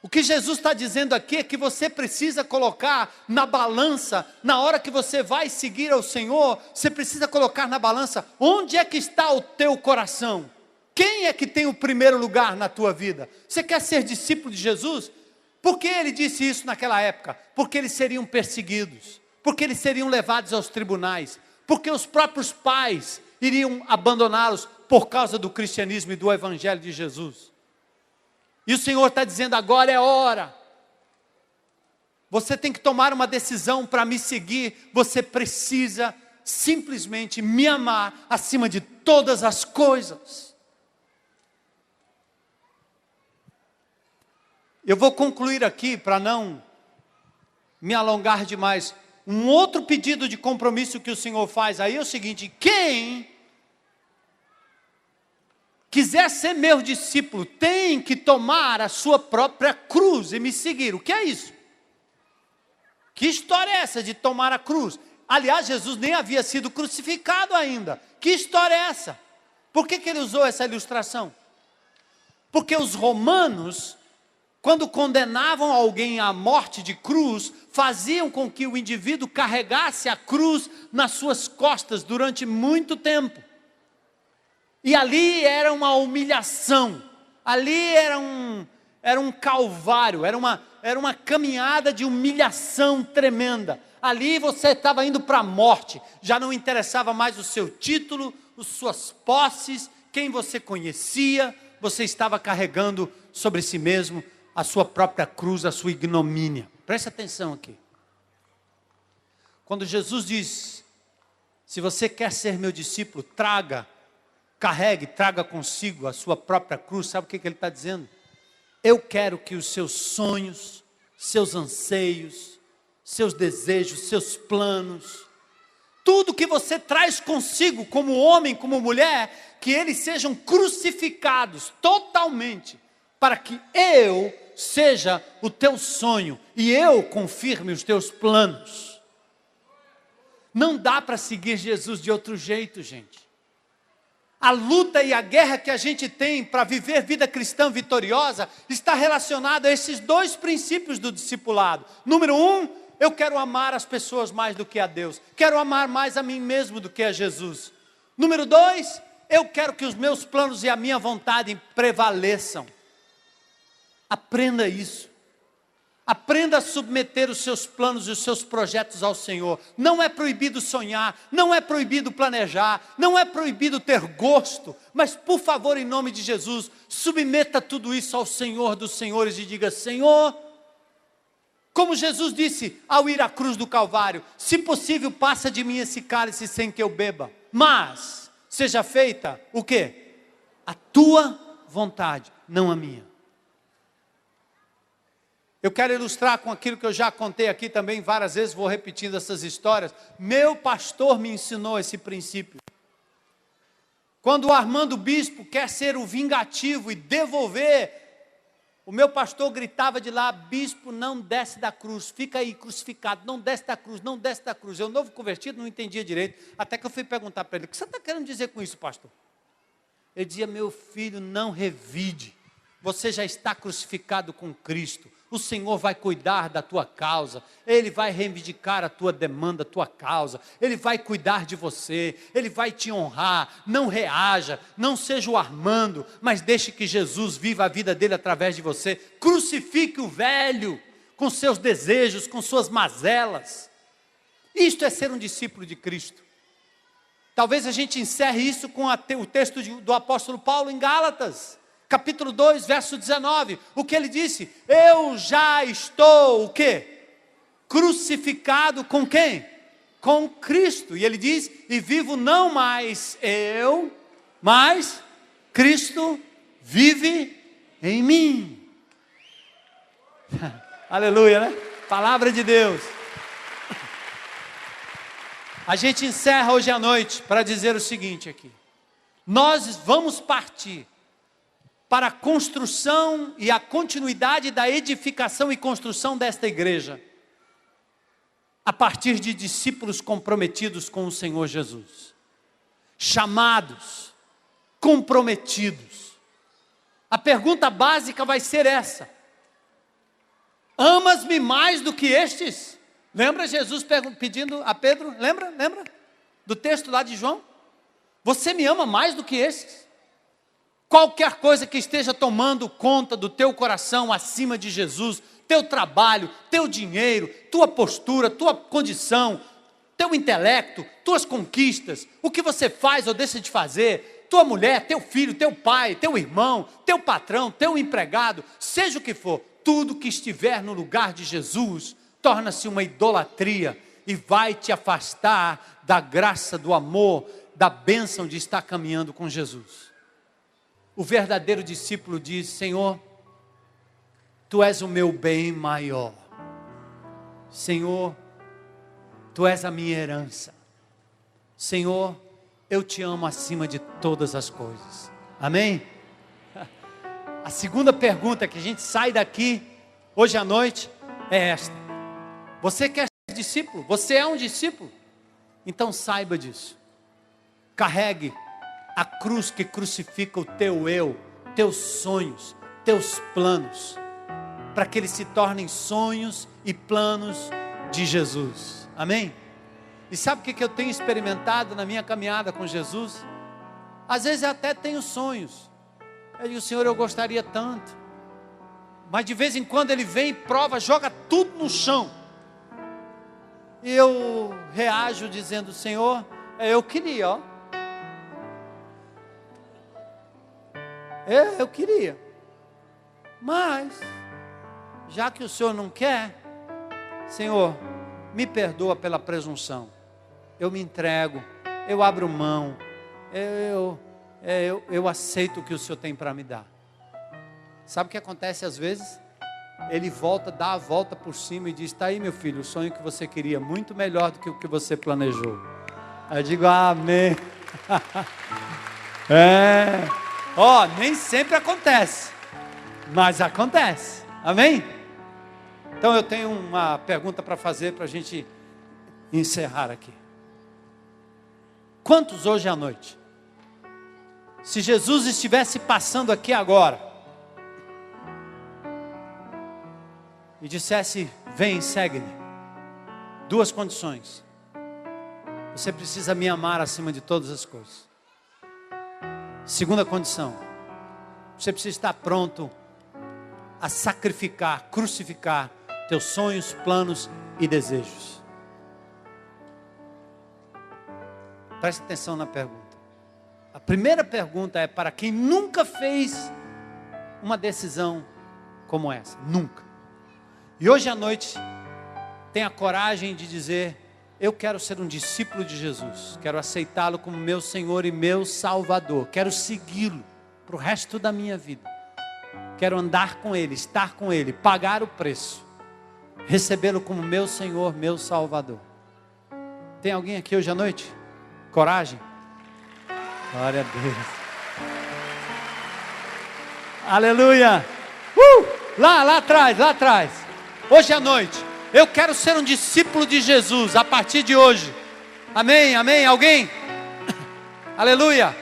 O que Jesus está dizendo aqui é que você precisa colocar na balança, na hora que você vai seguir ao Senhor, você precisa colocar na balança, onde é que está o teu coração? Quem é que tem o primeiro lugar na tua vida? Você quer ser discípulo de Jesus? Por que ele disse isso naquela época? Porque eles seriam perseguidos, porque eles seriam levados aos tribunais, porque os próprios pais iriam abandoná-los por causa do cristianismo e do evangelho de Jesus. E o Senhor está dizendo: agora é hora. Você tem que tomar uma decisão para me seguir. Você precisa simplesmente me amar acima de todas as coisas. Eu vou concluir aqui para não me alongar demais. Um outro pedido de compromisso que o Senhor faz aí é o seguinte: quem quiser ser meu discípulo tem que tomar a sua própria cruz e me seguir. O que é isso? Que história é essa de tomar a cruz? Aliás, Jesus nem havia sido crucificado ainda. Que história é essa? Por que ele usou essa ilustração? Porque os romanos, quando condenavam alguém à morte de cruz, faziam com que o indivíduo carregasse a cruz nas suas costas durante muito tempo. E ali era uma humilhação, ali era um calvário, era uma caminhada de humilhação tremenda. Ali você estava indo para a morte, já não interessava mais o seu título, as suas posses, quem você conhecia, você estava carregando sobre si mesmo a sua própria cruz, a sua ignomínia. Preste atenção aqui. Quando Jesus diz: se você quer ser meu discípulo, traga consigo a sua própria cruz, sabe o que ele está dizendo? Eu quero que os seus sonhos, seus anseios, seus desejos, seus planos, tudo que você traz consigo como homem, como mulher, que eles sejam crucificados totalmente, para que eu seja o teu sonho e eu confirme os teus planos. Não dá para seguir Jesus de outro jeito, gente. A luta e a guerra que a gente tem para viver vida cristã vitoriosa está relacionada a esses dois princípios do discipulado. Número 1, eu quero amar as pessoas mais do que a Deus. Quero amar mais a mim mesmo do que a Jesus. Número 2, eu quero que os meus planos e a minha vontade prevaleçam. Aprenda isso. Aprenda a submeter os seus planos e os seus projetos ao Senhor. Não é proibido sonhar, não é proibido planejar, não é proibido ter gosto, mas por favor, em nome de Jesus, submeta tudo isso ao Senhor dos Senhores e diga: Senhor, como Jesus disse ao ir à cruz do Calvário, se possível, passa de mim esse cálice sem que eu beba, mas seja feita o quê? A tua vontade, não a minha. Eu quero ilustrar com aquilo que eu já contei aqui também várias vezes, vou repetindo essas histórias. Meu pastor me ensinou esse princípio. Quando o Armando Bispo quer ser o vingativo e devolver, o meu pastor gritava de lá: bispo, não desce da cruz, fica aí crucificado, não desce da cruz, não desce da cruz. Eu, novo convertido, não entendia direito, até que eu fui perguntar para ele: o que você está querendo dizer com isso, pastor? Ele dizia: meu filho, não revide, você já está crucificado com Cristo. O Senhor vai cuidar da tua causa, Ele vai reivindicar a tua demanda, a tua causa, Ele vai cuidar de você, Ele vai te honrar. Não reaja, não seja o Armando, mas deixe que Jesus viva a vida dele através de você. Crucifique o velho com seus desejos, com suas mazelas. Isto é ser um discípulo de Cristo. Talvez a gente encerre isso com o texto do apóstolo Paulo em Gálatas. Capítulo 2, verso 19, o que ele disse? Eu já estou, o quê? Crucificado com quem? Com Cristo. E ele diz: e vivo não mais eu, mas Cristo vive em mim. Aleluia, né? Palavra de Deus. A gente encerra hoje à noite para dizer o seguinte aqui: nós vamos partir para a construção e a continuidade da edificação e construção desta igreja, a partir de discípulos comprometidos com o Senhor Jesus, chamados, comprometidos. A pergunta básica vai ser essa: amas-me mais do que estes? Lembra Jesus pedindo a Pedro, lembra do texto lá de João? Você me ama mais do que estes? Qualquer coisa que esteja tomando conta do teu coração acima de Jesus, teu trabalho, teu dinheiro, tua postura, tua condição, teu intelecto, tuas conquistas, o que você faz ou deixa de fazer, tua mulher, teu filho, teu pai, teu irmão, teu patrão, teu empregado, seja o que for, tudo que estiver no lugar de Jesus, torna-se uma idolatria e vai te afastar da graça, do amor, da bênção de estar caminhando com Jesus. O verdadeiro discípulo diz: Senhor, Tu és o meu bem maior. Senhor, Tu és a minha herança. Senhor, eu Te amo acima de todas as coisas. Amém? A segunda pergunta que a gente sai daqui hoje à noite é esta: você quer ser discípulo? Você é um discípulo? Então saiba disso. Carregue a cruz que crucifica o teu eu, teus sonhos, teus planos, para que eles se tornem sonhos e planos de Jesus. Amém? E sabe o que eu tenho experimentado na minha caminhada com Jesus? Às vezes eu até tenho sonhos. Eu digo: Senhor, eu gostaria tanto. Mas de vez em quando Ele vem e prova, joga tudo no chão. E eu reajo dizendo: Senhor, eu queria, ó. Eu queria. Mas, já que o Senhor não quer, Senhor, me perdoa pela presunção. Eu me entrego, eu abro mão, eu aceito o que o Senhor tem para me dar. Sabe o que acontece às vezes? Ele volta, dá a volta por cima e diz: está aí, meu filho, o sonho que você queria, muito melhor do que o que você planejou. Aí eu digo: amém. Nem sempre acontece, mas acontece. Amém? Então eu tenho uma pergunta para fazer para a gente encerrar aqui. Quantos hoje à noite, se Jesus estivesse passando aqui agora e dissesse: vem, segue-me, duas condições: você precisa me amar acima de todas as coisas. Segunda condição: você precisa estar pronto a sacrificar, crucificar teus sonhos, planos e desejos. Preste atenção na pergunta. A primeira pergunta é para quem nunca fez uma decisão como essa. Nunca. E hoje à noite, tenha coragem de dizer: eu quero ser um discípulo de Jesus. Quero aceitá-lo como meu Senhor e meu Salvador. Quero segui-lo para o resto da minha vida. Quero andar com Ele, estar com Ele, pagar o preço. Recebê-lo como meu Senhor, meu Salvador. Tem alguém aqui hoje à noite? Coragem? Glória a Deus. Aleluia. Lá atrás. Hoje à noite, eu quero ser um discípulo de Jesus a partir de hoje. Amém, amém, alguém? Aleluia.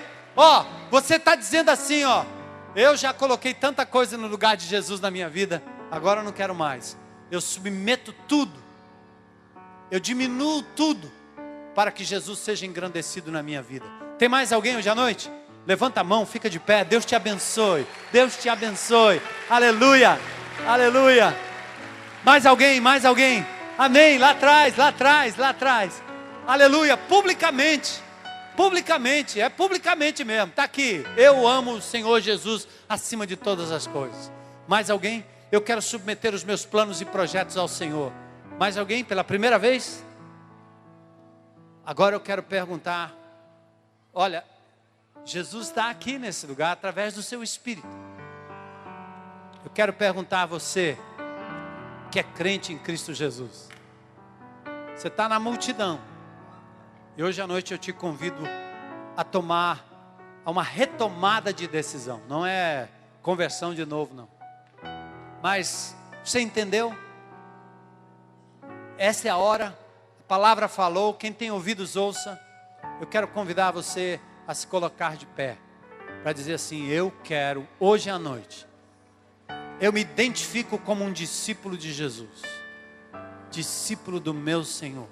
Você está dizendo assim, eu já coloquei tanta coisa no lugar de Jesus na minha vida, agora eu não quero mais. Eu submeto tudo, eu diminuo tudo, para que Jesus seja engrandecido na minha vida. Tem mais alguém hoje à noite? Levanta a mão, fica de pé. Deus te abençoe. Deus te abençoe. Aleluia. Aleluia. Mais alguém? Amém. Lá atrás. Aleluia. Publicamente, é publicamente mesmo. Está aqui. Eu amo o Senhor Jesus acima de todas as coisas. Mais alguém? Eu quero submeter os meus planos e projetos ao Senhor. Mais alguém? Pela primeira vez? Agora eu quero perguntar: olha, Jesus está aqui nesse lugar através do seu Espírito. Eu quero perguntar a você que é crente em Cristo Jesus. Você está na multidão. E hoje à noite eu te convido a tomar uma retomada de decisão. Não é conversão de novo, não. Mas você entendeu? Essa é a hora. A palavra falou. Quem tem ouvidos ouça. Eu quero convidar você a se colocar de pé, para dizer assim: eu quero hoje à noite, eu me identifico como um discípulo de Jesus, discípulo do meu Senhor.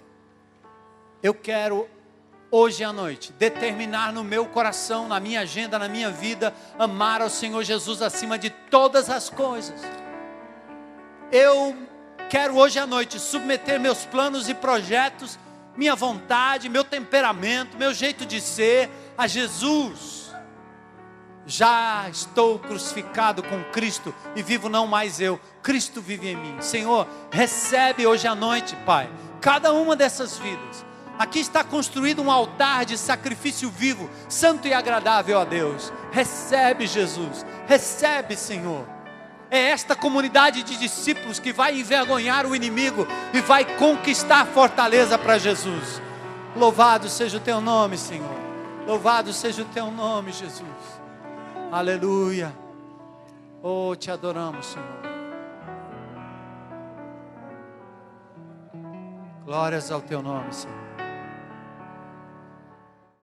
Eu quero hoje à noite determinar no meu coração, na minha agenda, na minha vida, amar ao Senhor Jesus acima de todas as coisas. eu quero hoje à noite submeter meus planos e projetos, minha vontade, meu temperamento, meu jeito de ser a Jesus. Já estou crucificado com Cristo e vivo não mais eu, Cristo vive em mim. Senhor, recebe hoje à noite, Pai, cada uma dessas vidas. Aqui está construído um altar de sacrifício vivo, santo e agradável a Deus. Recebe, Jesus, recebe, Senhor. É esta comunidade de discípulos que vai envergonhar o inimigo e vai conquistar fortaleza para Jesus. Louvado seja o teu nome, Senhor. Louvado seja o teu nome, Jesus. Aleluia. Oh, te adoramos, Senhor. Glórias ao teu nome, Senhor.